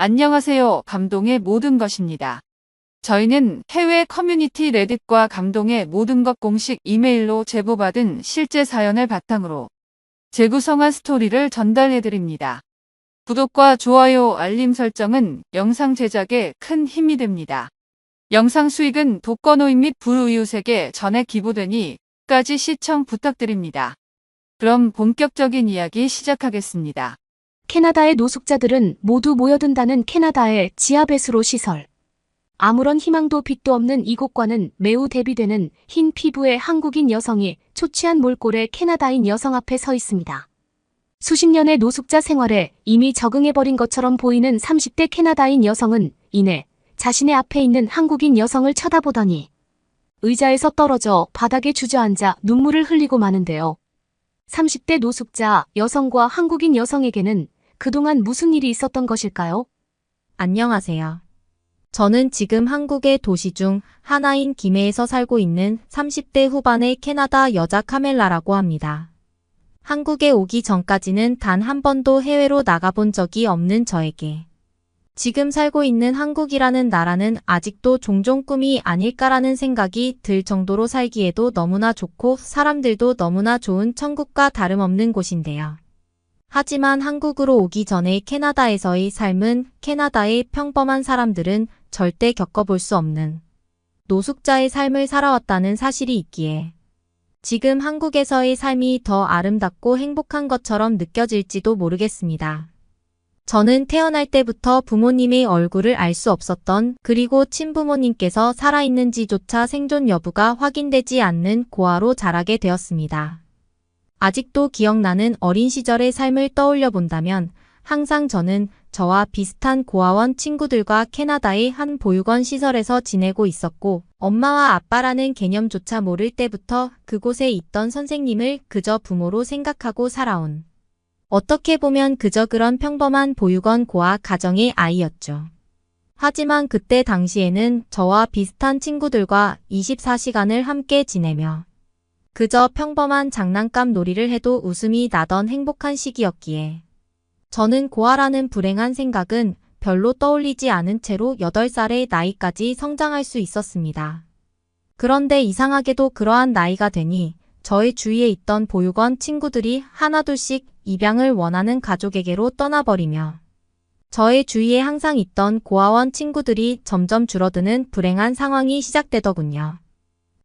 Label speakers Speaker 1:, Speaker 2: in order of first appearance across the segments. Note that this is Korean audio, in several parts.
Speaker 1: 안녕하세요. 감동의 모든 것입니다. 저희는 해외 커뮤니티 레딧과 감동의 모든 것 공식 이메일로 제보받은 실제 사연을 바탕으로 재구성한 스토리를 전달해드립니다. 구독과 좋아요, 알림 설정은 영상 제작에 큰 힘이 됩니다. 영상 수익은 독거노인 및 불우이웃에게 전액 기부되니 끝까지 시청 부탁드립니다. 그럼 본격적인 이야기 시작하겠습니다.
Speaker 2: 캐나다의 노숙자들은 모두 모여든다는 캐나다의 지하배수로 시설. 아무런 희망도 빛도 없는 이곳과는 매우 대비되는 흰 피부의 한국인 여성이 초췌한 몰골의 캐나다인 여성 앞에 서 있습니다. 수십 년의 노숙자 생활에 이미 적응해버린 것처럼 보이는 30대 캐나다인 여성은 이내 자신의 앞에 있는 한국인 여성을 쳐다보더니 의자에서 떨어져 바닥에 주저앉아 눈물을 흘리고 마는데요. 30대 노숙자 여성과 한국인 여성에게는 그동안 무슨 일이 있었던 것일까요?
Speaker 3: 안녕하세요. 저는 지금 한국의 도시 중 하나인 김해에서 살고 있는 30대 후반의 캐나다 여자 카멜라라고 합니다. 한국에 오기 전까지는 단 한 번도 해외로 나가본 적이 없는 저에게 지금 살고 있는 한국이라는 나라는 아직도 종종 꿈이 아닐까라는 생각이 들 정도로 살기에도 너무나 좋고 사람들도 너무나 좋은 천국과 다름없는 곳인데요. 하지만 한국으로 오기 전에 캐나다에서의 삶은 캐나다의 평범한 사람들은 절대 겪어볼 수 없는 노숙자의 삶을 살아왔다는 사실이 있기에 지금 한국에서의 삶이 더 아름답고 행복한 것처럼 느껴질지도 모르겠습니다. 저는 태어날 때부터 부모님의 얼굴을 알 수 없었던 그리고 친부모님께서 살아있는지조차 생존 여부가 확인되지 않는 고아로 자라게 되었습니다. 아직도 기억나는 어린 시절의 삶을 떠올려 본다면 항상 저는 저와 비슷한 고아원 친구들과 캐나다의 한 보육원 시설에서 지내고 있었고 엄마와 아빠라는 개념조차 모를 때부터 그곳에 있던 선생님을 그저 부모로 생각하고 살아온 어떻게 보면 그저 그런 평범한 보육원 고아 가정의 아이였죠. 하지만 그때 당시에는 저와 비슷한 친구들과 24시간을 함께 지내며 그저 평범한 장난감 놀이를 해도 웃음이 나던 행복한 시기였기에 저는 고아라는 불행한 생각은 별로 떠올리지 않은 채로 8살의 나이까지 성장할 수 있었습니다. 그런데 이상하게도 그러한 나이가 되니 저의 주위에 있던 보육원 친구들이 하나둘씩 입양을 원하는 가족에게로 떠나버리며 저의 주위에 항상 있던 고아원 친구들이 점점 줄어드는 불행한 상황이 시작되더군요.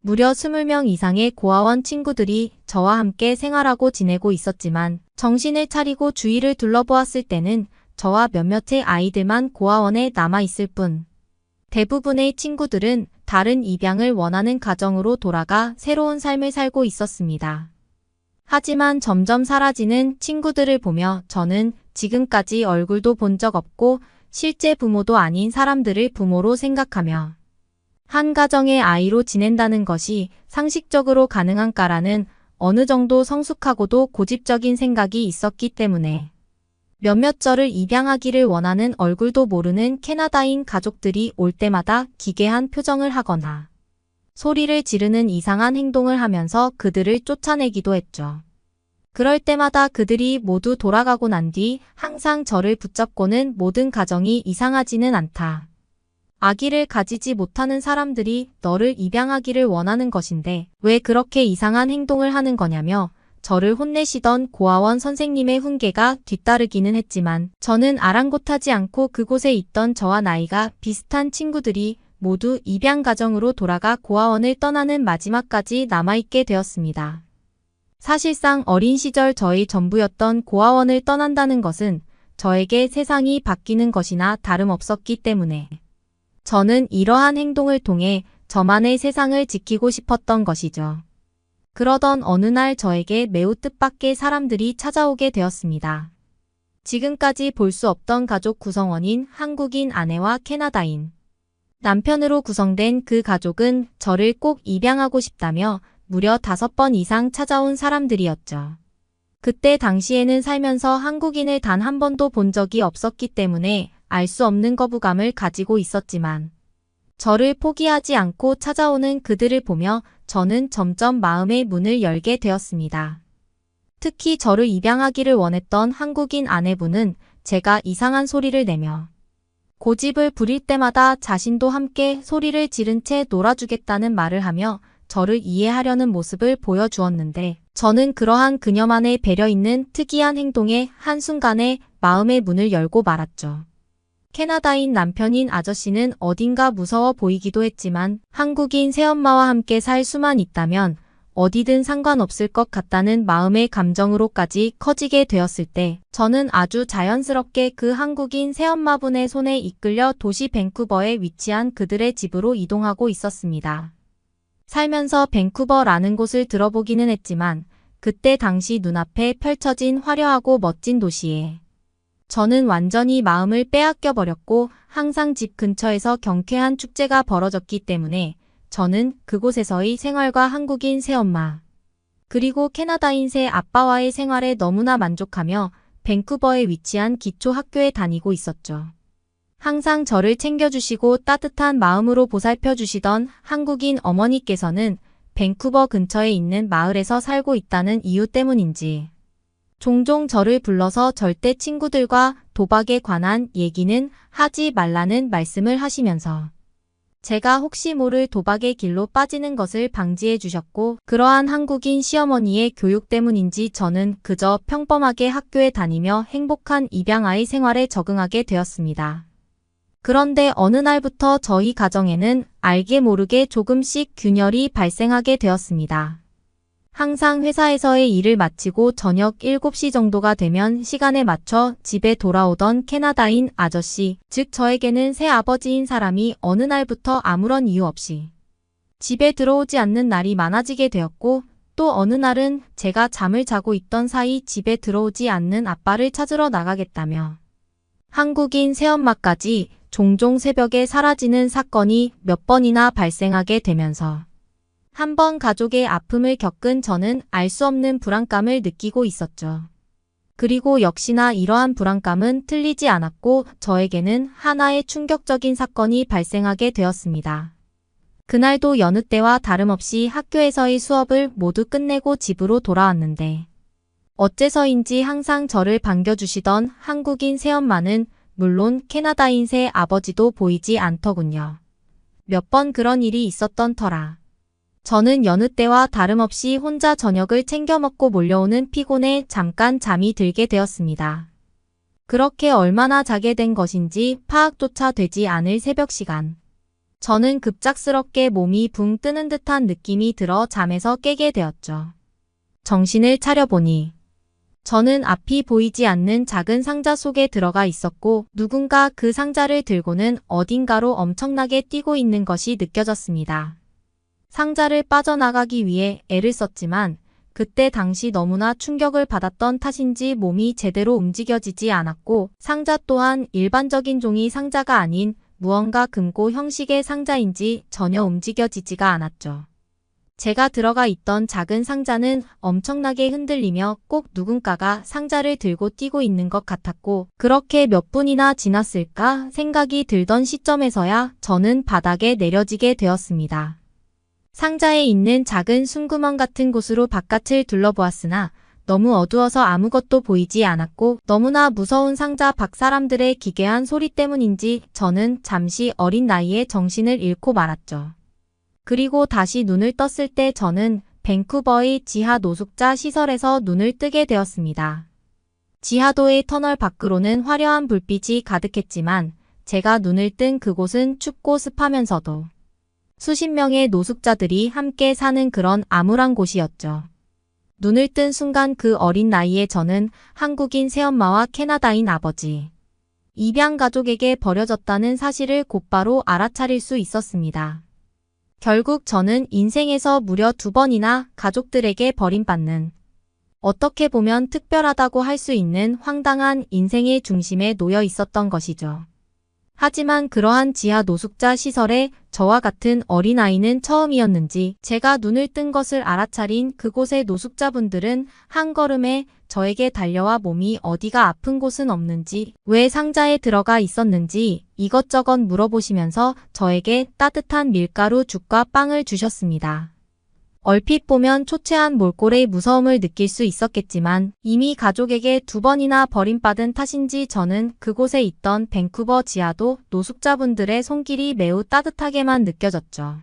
Speaker 3: 무려 20명 이상의 고아원 친구들이 저와 함께 생활하고 지내고 있었지만 정신을 차리고 주위를 둘러보았을 때는 저와 몇몇의 아이들만 고아원에 남아있을 뿐 대부분의 친구들은 다른 입양을 원하는 가정으로 돌아가 새로운 삶을 살고 있었습니다. 하지만 점점 사라지는 친구들을 보며 저는 지금까지 얼굴도 본 적 없고 실제 부모도 아닌 사람들을 부모로 생각하며 한 가정의 아이로 지낸다는 것이 상식적으로 가능한가라는 어느 정도 성숙하고도 고집적인 생각이 있었기 때문에 몇몇 저를 입양하기를 원하는 얼굴도 모르는 캐나다인 가족들이 올 때마다 기괴한 표정을 하거나 소리를 지르는 이상한 행동을 하면서 그들을 쫓아내기도 했죠. 그럴 때마다 그들이 모두 돌아가고 난 뒤 항상 저를 붙잡고는 모든 가정이 이상하지는 않다. 아기를 가지지 못하는 사람들이 너를 입양하기를 원하는 것인데 왜 그렇게 이상한 행동을 하는 거냐며 저를 혼내시던 고아원 선생님의 훈계가 뒤따르기는 했지만 저는 아랑곳하지 않고 그곳에 있던 저와 나이가 비슷한 친구들이 모두 입양 가정으로 돌아가 고아원을 떠나는 마지막까지 남아있게 되었습니다. 사실상 어린 시절 저의 전부였던 고아원을 떠난다는 것은 저에게 세상이 바뀌는 것이나 다름없었기 때문에 저는 이러한 행동을 통해 저만의 세상을 지키고 싶었던 것이죠. 그러던 어느 날 저에게 매우 뜻밖의 사람들이 찾아오게 되었습니다. 지금까지 볼 수 없던 가족 구성원인 한국인 아내와 캐나다인 남편으로 구성된 그 가족은 저를 꼭 입양하고 싶다며 무려 5번 이상 찾아온 사람들이었죠. 그때 당시에는 살면서 한국인을 단 한 번도 본 적이 없었기 때문에 알 수 없는 거부감을 가지고 있었지만 저를 포기하지 않고 찾아오는 그들을 보며 저는 점점 마음의 문을 열게 되었습니다. 특히 저를 입양하기를 원했던 한국인 아내분은 제가 이상한 소리를 내며 고집을 부릴 때마다 자신도 함께 소리를 지른 채 놀아주겠다는 말을 하며 저를 이해하려는 모습을 보여주었는데 저는 그러한 그녀만의 배려 있는 특이한 행동에 한순간에 마음의 문을 열고 말았죠. 캐나다인 남편인 아저씨는 어딘가 무서워 보이기도 했지만 한국인 새엄마와 함께 살 수만 있다면 어디든 상관없을 것 같다는 마음의 감정으로까지 커지게 되었을 때 저는 아주 자연스럽게 그 한국인 새엄마분의 손에 이끌려 도시 밴쿠버에 위치한 그들의 집으로 이동하고 있었습니다. 살면서 밴쿠버라는 곳을 들어보기는 했지만 그때 당시 눈앞에 펼쳐진 화려하고 멋진 도시에 저는 완전히 마음을 빼앗겨 버렸고 항상 집 근처에서 경쾌한 축제가 벌어졌기 때문에 저는 그곳에서의 생활과 한국인 새엄마 그리고 캐나다인 새 아빠와의 생활에 너무나 만족하며 밴쿠버에 위치한 기초 학교에 다니고 있었죠. 항상 저를 챙겨주시고 따뜻한 마음으로 보살펴 주시던 한국인 어머니께서는 밴쿠버 근처에 있는 마을에서 살고 있다는 이유 때문인지 종종 저를 불러서 절대 친구들과 도박에 관한 얘기는 하지 말라는 말씀을 하시면서 제가 혹시 모를 도박의 길로 빠지는 것을 방지해 주셨고 그러한 한국인 시어머니의 교육 때문인지 저는 그저 평범하게 학교에 다니며 행복한 입양아이 생활에 적응하게 되었습니다. 그런데 어느 날부터 저희 가정에는 알게 모르게 조금씩 균열이 발생하게 되었습니다. 항상 회사에서의 일을 마치고 저녁 7시 정도가 되면 시간에 맞춰 집에 돌아오던 캐나다인 아저씨, 즉 저에게는 새아버지인 사람이 어느 날부터 아무런 이유 없이 집에 들어오지 않는 날이 많아지게 되었고 또 어느 날은 제가 잠을 자고 있던 사이 집에 들어오지 않는 아빠를 찾으러 나가겠다며 한국인 새엄마까지 종종 새벽에 사라지는 사건이 몇 번이나 발생하게 되면서 한 번 가족의 아픔을 겪은 저는 알 수 없는 불안감을 느끼고 있었죠. 그리고 역시나 이러한 불안감은 틀리지 않았고 저에게는 하나의 충격적인 사건이 발생하게 되었습니다. 그날도 여느 때와 다름없이 학교에서의 수업을 모두 끝내고 집으로 돌아왔는데 어째서인지 항상 저를 반겨주시던 한국인 새엄마는 물론 캐나다인 새 아버지도 보이지 않더군요. 몇 번 그런 일이 있었던 터라 저는 여느 때와 다름없이 혼자 저녁을 챙겨 먹고 몰려오는 피곤에 잠깐 잠이 들게 되었습니다. 그렇게 얼마나 자게 된 것인지 파악조차 되지 않을 새벽 시간. 저는 급작스럽게 몸이 붕 뜨는 듯한 느낌이 들어 잠에서 깨게 되었죠. 정신을 차려보니 저는 앞이 보이지 않는 작은 상자 속에 들어가 있었고 누군가 그 상자를 들고는 어딘가로 엄청나게 뛰고 있는 것이 느껴졌습니다. 상자를 빠져나가기 위해 애를 썼지만 그때 당시 너무나 충격을 받았던 탓인지 몸이 제대로 움직여지지 않았고 상자 또한 일반적인 종이 상자가 아닌 무언가 금고 형식의 상자인지 전혀 움직여지지가 않았죠. 제가 들어가 있던 작은 상자는 엄청나게 흔들리며 꼭 누군가가 상자를 들고 뛰고 있는 것 같았고 그렇게 몇 분이나 지났을까 생각이 들던 시점에서야 저는 바닥에 내려지게 되었습니다. 상자에 있는 작은 숨구멍 같은 곳으로 바깥을 둘러보았으나 너무 어두워서 아무것도 보이지 않았고 너무나 무서운 상자 밖 사람들의 기괴한 소리 때문인지 저는 잠시 어린 나이에 정신을 잃고 말았죠. 그리고 다시 눈을 떴을 때 저는 밴쿠버의 지하 노숙자 시설에서 눈을 뜨게 되었습니다. 지하도의 터널 밖으로는 화려한 불빛이 가득했지만 제가 눈을 뜬 그곳은 춥고 습하면서도 수십 명의 노숙자들이 함께 사는 그런 암울한 곳이었죠. 눈을 뜬 순간 그 어린 나이에 저는 한국인 새엄마와 캐나다인 아버지, 입양 가족에게 버려졌다는 사실을 곧바로 알아차릴 수 있었습니다. 결국 저는 인생에서 무려 2번이나 가족들에게 버림받는 어떻게 보면 특별하다고 할 수 있는 황당한 인생의 중심에 놓여 있었던 것이죠. 하지만 그러한 지하 노숙자 시설에 저와 같은 어린아이는 처음이었는지 제가 눈을 뜬 것을 알아차린 그곳의 노숙자분들은 한 걸음에 저에게 달려와 몸이 어디가 아픈 곳은 없는지, 왜 상자에 들어가 있었는지 이것저것 물어보시면서 저에게 따뜻한 밀가루 죽과 빵을 주셨습니다. 얼핏 보면 초췌한 몰골의 무서움을 느낄 수 있었겠지만 이미 가족에게 2번이나 버림받은 탓인지 저는 그곳에 있던 밴쿠버 지하도 노숙자분들의 손길이 매우 따뜻하게만 느껴졌죠.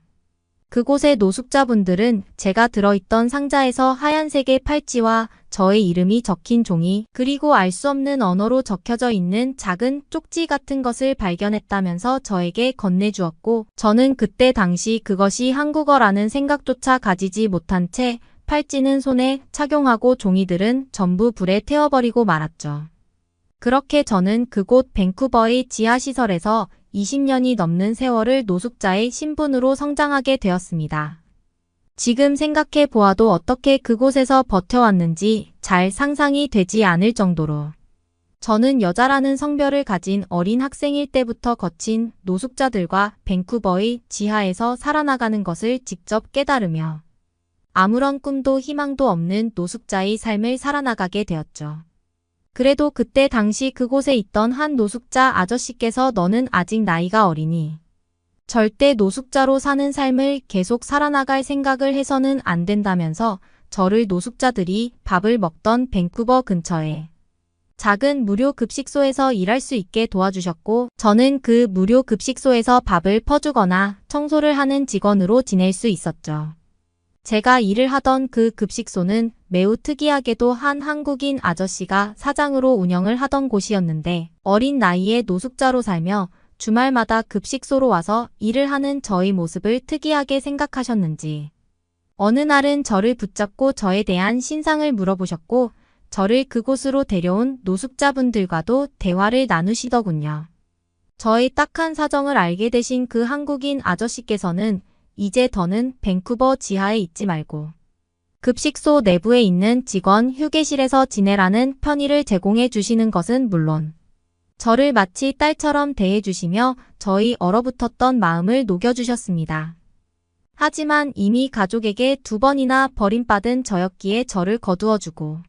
Speaker 3: 그곳의 노숙자분들은 제가 들어있던 상자에서 하얀색의 팔찌와 저의 이름이 적힌 종이 그리고 알 수 없는 언어로 적혀져 있는 작은 쪽지 같은 것을 발견했다면서 저에게 건네주었고 저는 그때 당시 그것이 한국어라는 생각조차 가지지 못한 채 팔찌는 손에 착용하고 종이들은 전부 불에 태워버리고 말았죠. 그렇게 저는 그곳 밴쿠버의 지하시설에서 20년이 넘는 세월을 노숙자의 신분으로 성장하게 되었습니다. 지금 생각해 보아도 어떻게 그곳에서 버텨왔는지 잘 상상이 되지 않을 정도로. 저는 여자라는 성별을 가진 어린 학생일 때부터 거친 노숙자들과 밴쿠버의 지하에서 살아나가는 것을 직접 깨달으며 아무런 꿈도 희망도 없는 노숙자의 삶을 살아나가게 되었죠. 그래도 그때 당시 그곳에 있던 한 노숙자 아저씨께서 너는 아직 나이가 어리니 절대 노숙자로 사는 삶을 계속 살아나갈 생각을 해서는 안 된다면서 저를 노숙자들이 밥을 먹던 밴쿠버 근처에 작은 무료 급식소에서 일할 수 있게 도와주셨고 저는 그 무료 급식소에서 밥을 퍼주거나 청소를 하는 직원으로 지낼 수 있었죠. 제가 일을 하던 그 급식소는 매우 특이하게도 한 한국인 아저씨가 사장으로 운영을 하던 곳이었는데 어린 나이에 노숙자로 살며 주말마다 급식소로 와서 일을 하는 저의 모습을 특이하게 생각하셨는지 어느 날은 저를 붙잡고 저에 대한 신상을 물어보셨고 저를 그곳으로 데려온 노숙자분들과도 대화를 나누시더군요. 저의 딱한 사정을 알게 되신 그 한국인 아저씨께서는 이제 더는 밴쿠버 지하에 있지 말고 급식소 내부에 있는 직원 휴게실에서 지내라는 편의를 제공해 주시는 것은 물론 저를 마치 딸처럼 대해주시며 저희 얼어붙었던 마음을 녹여주셨습니다. 하지만 이미 가족에게 2번이나 버림받은 저였기에 저를 거두어주고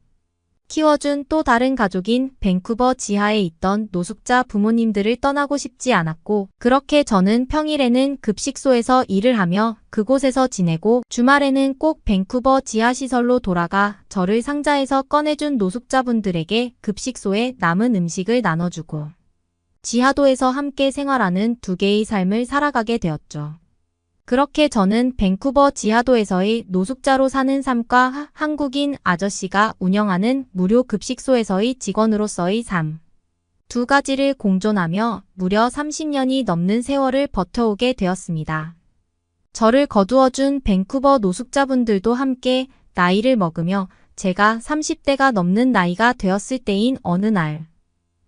Speaker 3: 키워준 또 다른 가족인 밴쿠버 지하에 있던 노숙자 부모님들을 떠나고 싶지 않았고 그렇게 저는 평일에는 급식소에서 일을 하며 그곳에서 지내고 주말에는 꼭 밴쿠버 지하시설로 돌아가 저를 상자에서 꺼내준 노숙자분들에게 급식소에 남은 음식을 나눠주고 지하도에서 함께 생활하는 2개의 삶을 살아가게 되었죠. 그렇게 저는 밴쿠버 지하도에서의 노숙자로 사는 삶과 한국인 아저씨가 운영하는 무료 급식소에서의 직원으로서의 삶, 2가지를 공존하며 무려 30년이 넘는 세월을 버텨오게 되었습니다. 저를 거두어준 밴쿠버 노숙자분들도 함께 나이를 먹으며 제가 30대가 넘는 나이가 되었을 때인 어느 날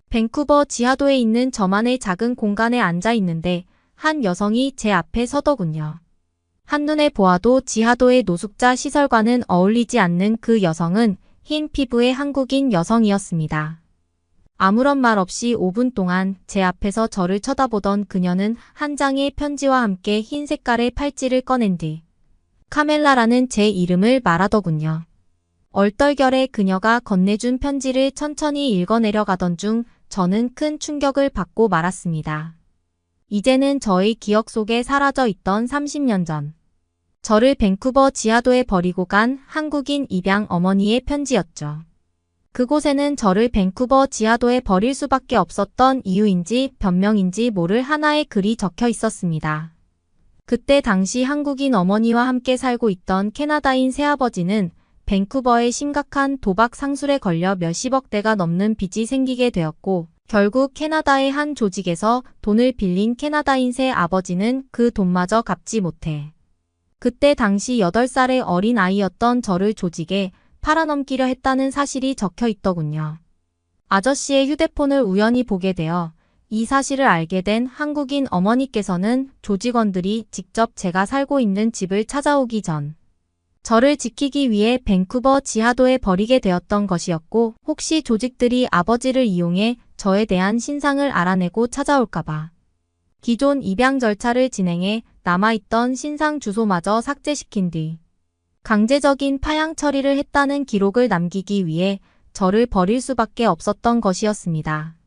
Speaker 3: 밴쿠버 지하도에 있는 저만의 작은 공간에 앉아 있는데 한 여성이 제 앞에 서더군요. 한눈에 보아도 지하도의 노숙자 시설과는 어울리지 않는 그 여성은 흰 피부의 한국인 여성이었습니다. 아무런 말 없이 5분 동안 제 앞에서 저를 쳐다보던 그녀는 한 장의 편지와 함께 흰 색깔의 팔찌를 꺼낸 뒤 카멜라라는 제 이름을 말하더군요. 얼떨결에 그녀가 건네준 편지를 천천히 읽어내려가던 중 저는 큰 충격을 받고 말았습니다. 이제는 저의 기억 속에 사라져 있던 30년 전. 저를 밴쿠버 지하도에 버리고 간 한국인 입양 어머니의 편지였죠. 그곳에는 저를 밴쿠버 지하도에 버릴 수밖에 없었던 이유인지 변명인지 모를 하나의 글이 적혀 있었습니다. 그때 당시 한국인 어머니와 함께 살고 있던 캐나다인 새아버지는 밴쿠버의 심각한 도박 상술에 걸려 몇십억 대가 넘는 빚이 생기게 되었고 결국 캐나다의 한 조직에서 돈을 빌린 캐나다인 새 아버지는 그 돈마저 갚지 못해 그때 당시 8살의 어린 아이였던 저를 조직에 팔아넘기려 했다는 사실이 적혀 있더군요. 아저씨의 휴대폰을 우연히 보게 되어 이 사실을 알게 된 한국인 어머니께서는 조직원들이 직접 제가 살고 있는 집을 찾아오기 전 저를 지키기 위해 밴쿠버 지하도에 버리게 되었던 것이었고 혹시 조직들이 아버지를 이용해 저에 대한 신상을 알아내고 찾아올까봐 기존 입양 절차를 진행해 남아있던 신상 주소마저 삭제시킨 뒤 강제적인 파양 처리를 했다는 기록을 남기기 위해 저를 버릴 수밖에 없었던 것이었습니다.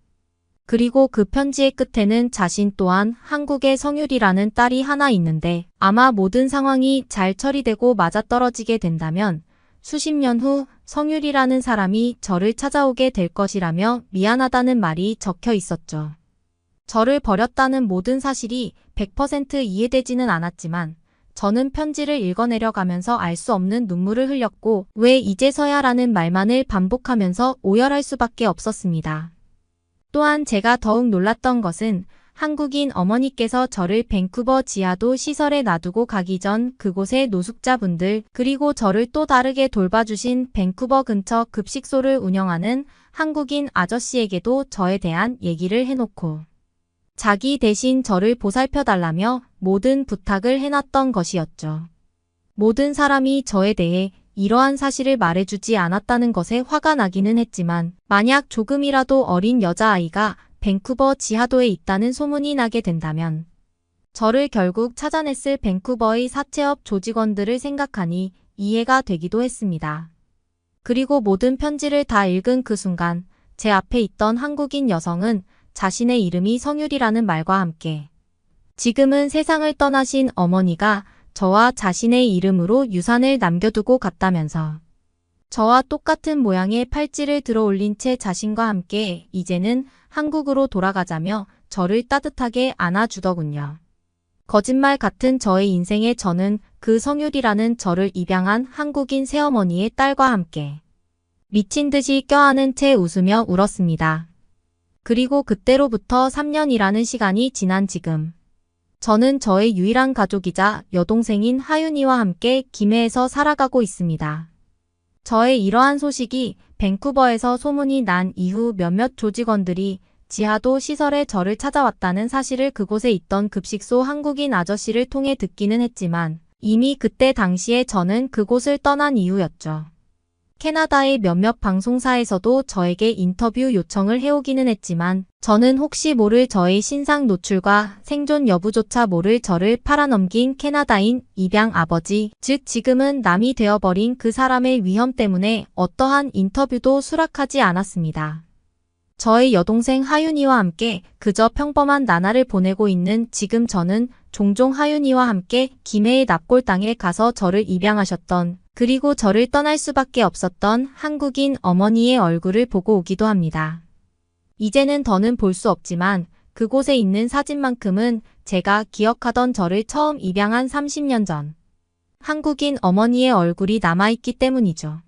Speaker 3: 그리고 그 편지의 끝에는 자신 또한 한국의 성유리라는 딸이 하나 있는데 아마 모든 상황이 잘 처리되고 맞아떨어지게 된다면 수십 년 후 성유리라는 사람이 저를 찾아오게 될 것이라며 미안하다는 말이 적혀 있었죠. 저를 버렸다는 모든 사실이 100% 이해되지는 않았지만 저는 편지를 읽어내려가면서 알 수 없는 눈물을 흘렸고 왜 이제서야 라는 말만을 반복하면서 오열할 수밖에 없었습니다. 또한 제가 더욱 놀랐던 것은 한국인 어머니께서 저를 밴쿠버 지하도 시설에 놔두고 가기 전 그곳의 노숙자분들 그리고 저를 또 다르게 돌봐주신 밴쿠버 근처 급식소를 운영하는 한국인 아저씨에게도 저에 대한 얘기를 해놓고 자기 대신 저를 보살펴달라며 모든 부탁을 해놨던 것이었죠. 모든 사람이 저에 대해 이러한 사실을 말해주지 않았다는 것에 화가 나기는 했지만 만약 조금이라도 어린 여자아이가 밴쿠버 지하도에 있다는 소문이 나게 된다면 저를 결국 찾아냈을 밴쿠버의 사채업 조직원들을 생각하니 이해가 되기도 했습니다. 그리고 모든 편지를 다 읽은 그 순간 제 앞에 있던 한국인 여성은 자신의 이름이 성유리라는 말과 함께 지금은 세상을 떠나신 어머니가 저와 자신의 이름으로 유산을 남겨두고 갔다면서 저와 똑같은 모양의 팔찌를 들어 올린 채 자신과 함께 이제는 한국으로 돌아가자며 저를 따뜻하게 안아주더군요. 거짓말 같은 저의 인생에 저는 그 성유리라는 저를 입양한 한국인 새어머니의 딸과 함께 미친 듯이 껴안은 채 웃으며 울었습니다. 그리고 그때로부터 3년이라는 시간이 지난 지금 저는 저의 유일한 가족이자 여동생인 하윤이와 함께 김해에서 살아가고 있습니다. 저의 이러한 소식이 밴쿠버에서 소문이 난 이후 몇몇 조직원들이 지하도 시설에 저를 찾아왔다는 사실을 그곳에 있던 급식소 한국인 아저씨를 통해 듣기는 했지만 이미 그때 당시에 저는 그곳을 떠난 이후였죠. 캐나다의 몇몇 방송사에서도 저에게 인터뷰 요청을 해오기는 했지만 저는 혹시 모를 저의 신상 노출과 생존 여부조차 모를 저를 팔아넘긴 캐나다인 입양 아버지, 즉 지금은 남이 되어버린 그 사람의 위험 때문에 어떠한 인터뷰도 수락하지 않았습니다. 저의 여동생 하윤이와 함께 그저 평범한 나날을 보내고 있는 지금 저는 종종 하윤이와 함께 김해의 납골당에 가서 저를 입양하셨던 그리고 저를 떠날 수밖에 없었던 한국인 어머니의 얼굴을 보고 오기도 합니다. 이제는 더는 볼 수 없지만 그곳에 있는 사진만큼은 제가 기억하던 저를 처음 입양한 30년 전 한국인 어머니의 얼굴이 남아있기 때문이죠.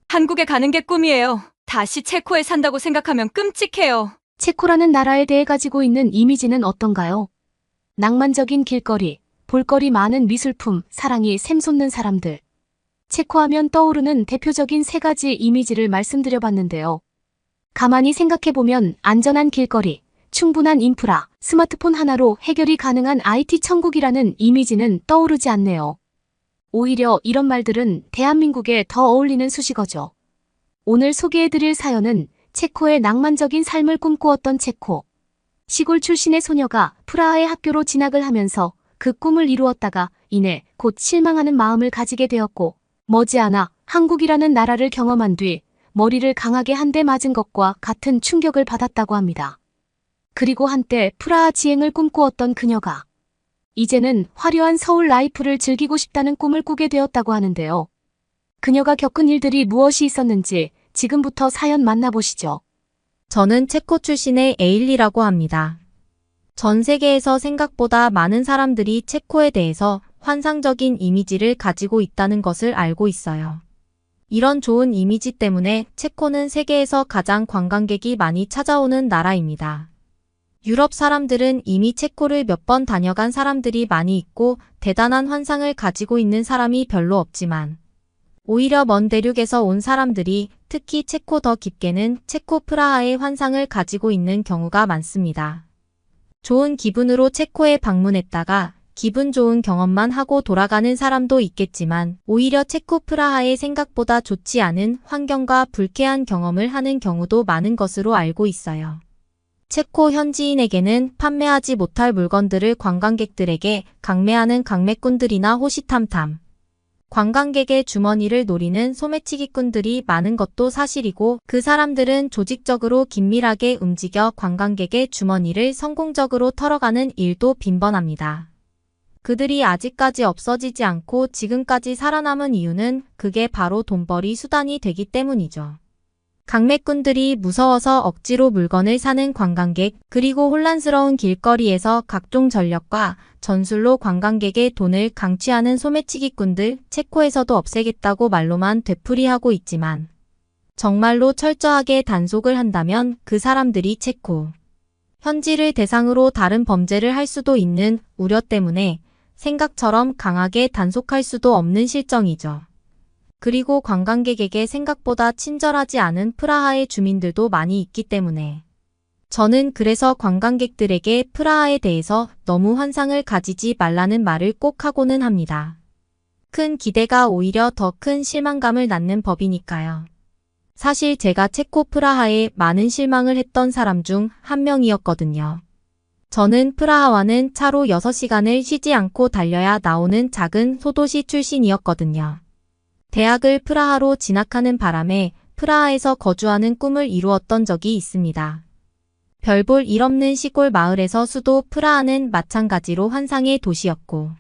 Speaker 4: 한국에 가는 게 꿈이에요. 다시 체코에 산다고 생각하면 끔찍해요.
Speaker 2: 체코라는 나라에 대해 가지고 있는 이미지는 어떤가요? 낭만적인 길거리, 볼거리 많은 미술품, 사랑이 샘솟는 사람들. 체코하면 떠오르는 대표적인 세 가지 이미지를 말씀드려봤는데요. 가만히 생각해보면 안전한 길거리, 충분한 인프라, 스마트폰 하나로 해결이 가능한 IT 천국이라는 이미지는 떠오르지 않네요. 오히려 이런 말들은 대한민국에 더 어울리는 수식어죠. 오늘 소개해드릴 사연은 체코의 낭만적인 삶을 꿈꾸었던 체코. 시골 출신의 소녀가 프라하의 학교로 진학을 하면서 그 꿈을 이루었다가 이내 곧 실망하는 마음을 가지게 되었고 머지않아 한국이라는 나라를 경험한 뒤 머리를 강하게 한 대 맞은 것과 같은 충격을 받았다고 합니다. 그리고 한때 프라하 지행을 꿈꾸었던 그녀가 이제는 화려한 서울 라이프를 즐기고 싶다는 꿈을 꾸게 되었다고 하는데요. 그녀가 겪은 일들이 무엇이 있었는지 지금부터 사연 만나보시죠.
Speaker 3: 저는 체코 출신의 에일리라고 합니다. 전 세계에서 생각보다 많은 사람들이 체코에 대해서 환상적인 이미지를 가지고 있다는 것을 알고 있어요. 이런 좋은 이미지 때문에 체코는 세계에서 가장 관광객이 많이 찾아오는 나라입니다. 유럽 사람들은 이미 체코를 몇 번 다녀간 사람들이 많이 있고 대단한 환상을 가지고 있는 사람이 별로 없지만 오히려 먼 대륙에서 온 사람들이 특히 체코 더 깊게는 체코 프라하의 환상을 가지고 있는 경우가 많습니다. 좋은 기분으로 체코에 방문했다가 기분 좋은 경험만 하고 돌아가는 사람도 있겠지만 오히려 체코 프라하의 생각보다 좋지 않은 환경과 불쾌한 경험을 하는 경우도 많은 것으로 알고 있어요. 체코 현지인에게는 판매하지 못할 물건들을 관광객들에게 강매하는 강매꾼들이나 호시탐탐 관광객의 주머니를 노리는 소매치기꾼들이 많은 것도 사실이고 그 사람들은 조직적으로 긴밀하게 움직여 관광객의 주머니를 성공적으로 털어가는 일도 빈번합니다. 그들이 아직까지 없어지지 않고 지금까지 살아남은 이유는 그게 바로 돈벌이 수단이 되기 때문이죠. 강매꾼들이 무서워서 억지로 물건을 사는 관광객, 그리고 혼란스러운 길거리에서 각종 전력과 전술로 관광객의 돈을 강취하는 소매치기꾼들, 체코에서도 없애겠다고 말로만 되풀이하고 있지만 정말로 철저하게 단속을 한다면 그 사람들이 체코 현지를 대상으로 다른 범죄를 할 수도 있는 우려 때문에 생각처럼 강하게 단속할 수도 없는 실정이죠. 그리고 관광객에게 생각보다 친절하지 않은 프라하의 주민들도 많이 있기 때문에 저는 그래서 관광객들에게 프라하에 대해서 너무 환상을 가지지 말라는 말을 꼭 하고는 합니다. 큰 기대가 오히려 더 큰 실망감을 낳는 법이니까요. 사실 제가 체코 프라하에 많은 실망을 했던 사람 중 한 명이었거든요. 저는 프라하와는 차로 6시간을 쉬지 않고 달려야 나오는 작은 소도시 출신이었거든요. 대학을 프라하로 진학하는 바람에 프라하에서 거주하는 꿈을 이루었던 적이 있습니다. 별 볼 일 없는 시골 마을에서 수도 프라하는 마찬가지로 환상의 도시였고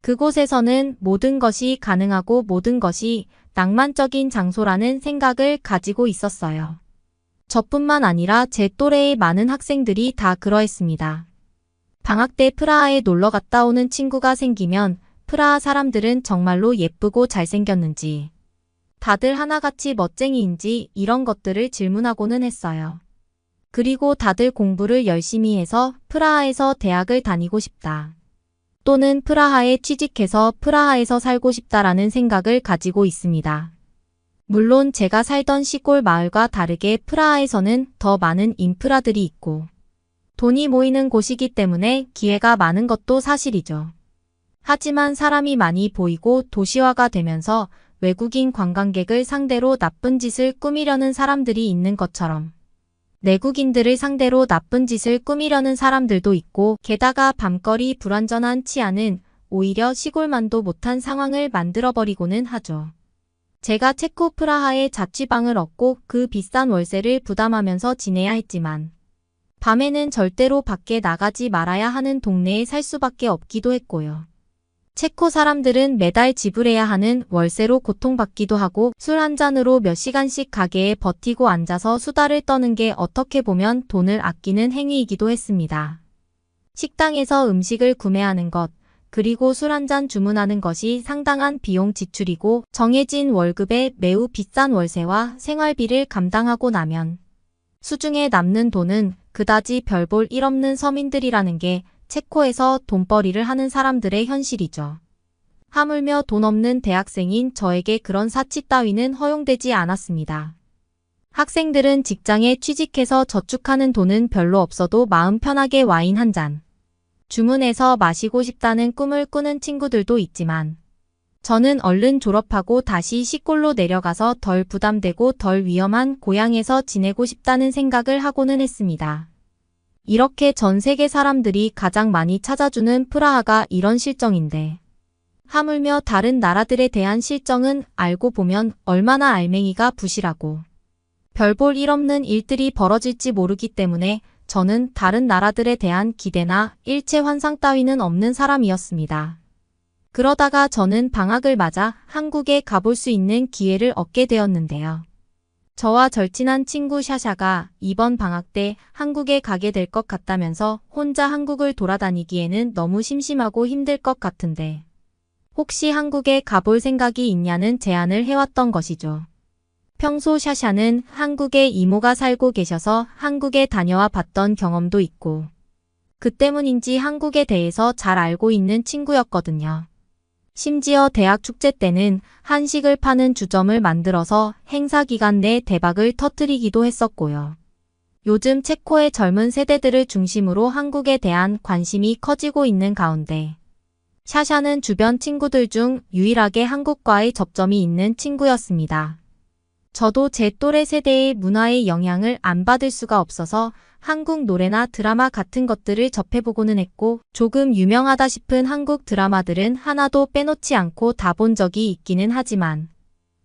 Speaker 3: 그곳에서는 모든 것이 가능하고 모든 것이 낭만적인 장소라는 생각을 가지고 있었어요. 저뿐만 아니라 제 또래의 많은 학생들이 다 그러했습니다. 방학 때 프라하에 놀러 갔다 오는 친구가 생기면 프라하 사람들은 정말로 예쁘고 잘생겼는지, 다들 하나같이 멋쟁이인지 이런 것들을 질문하고는 했어요. 그리고 다들 공부를 열심히 해서 프라하에서 대학을 다니고 싶다. 또는 프라하에 취직해서 프라하에서 살고 싶다라는 생각을 가지고 있습니다. 물론 제가 살던 시골 마을과 다르게 프라하에서는 더 많은 인프라들이 있고 돈이 모이는 곳이기 때문에 기회가 많은 것도 사실이죠. 하지만 사람이 많이 보이고 도시화가 되면서 외국인 관광객을 상대로 나쁜 짓을 꾸미려는 사람들이 있는 것처럼 내국인들을 상대로 나쁜 짓을 꾸미려는 사람들도 있고 게다가 밤거리 불완전한 치안은 오히려 시골만도 못한 상황을 만들어버리고는 하죠. 제가 체코 프라하에 자취방을 얻고 그 비싼 월세를 부담하면서 지내야 했지만 밤에는 절대로 밖에 나가지 말아야 하는 동네에 살 수밖에 없기도 했고요. 체코 사람들은 매달 지불해야 하는 월세로 고통받기도 하고 술 한 잔으로 몇 시간씩 가게에 버티고 앉아서 수다를 떠는 게 어떻게 보면 돈을 아끼는 행위이기도 했습니다. 식당에서 음식을 구매하는 것, 그리고 술 한 잔 주문하는 것이 상당한 비용 지출이고 정해진 월급에 매우 비싼 월세와 생활비를 감당하고 나면 수중에 남는 돈은 그다지 별 볼 일 없는 서민들이라는 게 체코에서 돈벌이를 하는 사람들의 현실이죠. 하물며 돈 없는 대학생인 저에게 그런 사치 따위는 허용되지 않았습니다. 학생들은 직장에 취직해서 저축하는 돈은 별로 없어도 마음 편하게 와인 한 잔 주문해서 마시고 싶다는 꿈을 꾸는 친구들도 있지만 저는 얼른 졸업하고 다시 시골로 내려가서 덜 부담되고 덜 위험한 고향에서 지내고 싶다는 생각을 하고는 했습니다. 이렇게 전 세계 사람들이 가장 많이 찾아주는 프라하가 이런 실정인데 하물며 다른 나라들에 대한 실정은 알고 보면 얼마나 알맹이가 부실하고 별 볼 일 없는 일들이 벌어질지 모르기 때문에 저는 다른 나라들에 대한 기대나 일체 환상 따위는 없는 사람이었습니다. 그러다가 저는 방학을 맞아 한국에 가볼 수 있는 기회를 얻게 되었는데요. 저와 절친한 친구 샤샤가 이번 방학 때 한국에 가게 될 것 같다면서 혼자 한국을 돌아다니기에는 너무 심심하고 힘들 것 같은데 혹시 한국에 가볼 생각이 있냐는 제안을 해왔던 것이죠. 평소 샤샤는 한국에 이모가 살고 계셔서 한국에 다녀와 봤던 경험도 있고 그 때문인지 한국에 대해서 잘 알고 있는 친구였거든요. 심지어 대학 축제 때는 한식을 파는 주점을 만들어서 행사 기간 내 대박을 터뜨리기도 했었고요. 요즘 체코의 젊은 세대들을 중심으로 한국에 대한 관심이 커지고 있는 가운데 샤샤는 주변 친구들 중 유일하게 한국과의 접점이 있는 친구였습니다. 저도 제 또래 세대의 문화의 영향을 안 받을 수가 없어서 한국 노래나 드라마 같은 것들을 접해보고는 했고 조금 유명하다 싶은 한국 드라마들은 하나도 빼놓지 않고 다 본 적이 있기는 하지만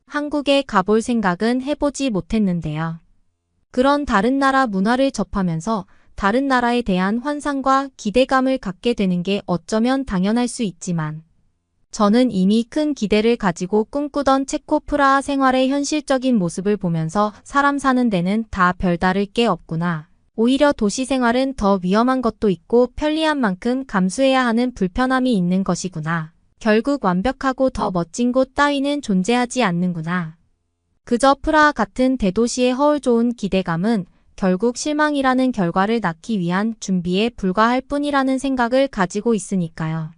Speaker 3: 한국에 가볼 생각은 해보지 못했는데요. 그런 다른 나라 문화를 접하면서 다른 나라에 대한 환상과 기대감을 갖게 되는 게 어쩌면 당연할 수 있지만 저는 이미 큰 기대를 가지고 꿈꾸던 체코 프라하 생활의 현실적인 모습을 보면서 사람 사는 데는 다 별다를 게 없구나. 오히려 도시 생활은 더 위험한 것도 있고 편리한 만큼 감수해야 하는 불편함이 있는 것이구나. 결국 완벽하고 더 멋진 곳 따위는 존재하지 않는구나. 그저 프라하 같은 대도시의 허울 좋은 기대감은 결국 실망이라는 결과를 낳기 위한 준비에 불과할 뿐이라는 생각을 가지고 있으니까요.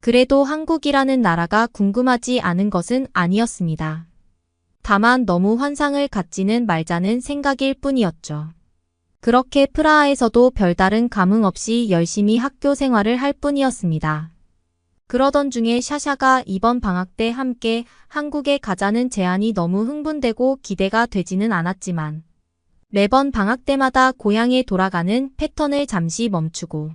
Speaker 3: 그래도 한국이라는 나라가 궁금하지 않은 것은 아니었습니다. 다만 너무 환상을 갖지는 말자는 생각일 뿐이었죠. 그렇게 프라하에서도 별다른 감흥 없이 열심히 학교 생활을 할 뿐이었습니다. 그러던 중에 샤샤가 이번 방학 때 함께 한국에 가자는 제안이 너무 흥분되고 기대가 되지는 않았지만 매번 방학 때마다 고향에 돌아가는 패턴을 잠시 멈추고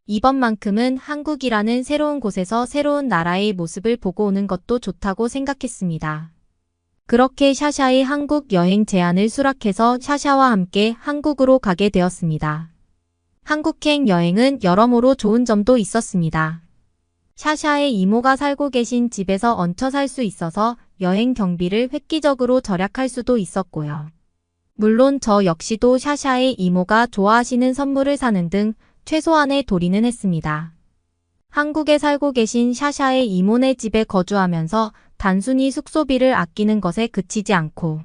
Speaker 3: 이번만큼은 한국이라는 새로운 곳에서 새로운 나라의 모습을 보고 오는 것도 좋다고 생각했습니다. 그렇게 샤샤의 한국 여행 제안을 수락해서 샤샤와 함께 한국으로 가게 되었습니다. 한국행 여행은 여러모로 좋은 점도 있었습니다. 샤샤의 이모가 살고 계신 집에서 얹혀 살 수 있어서 여행 경비를 획기적으로 절약할 수도 있었고요. 물론 저 역시도 샤샤의 이모가 좋아하시는 선물을 사는 등 최소한의 도리는 했습니다. 한국에 살고 계신 샤샤의 이모네 집에 거주하면서 단순히 숙소비를 아끼는 것에 그치지 않고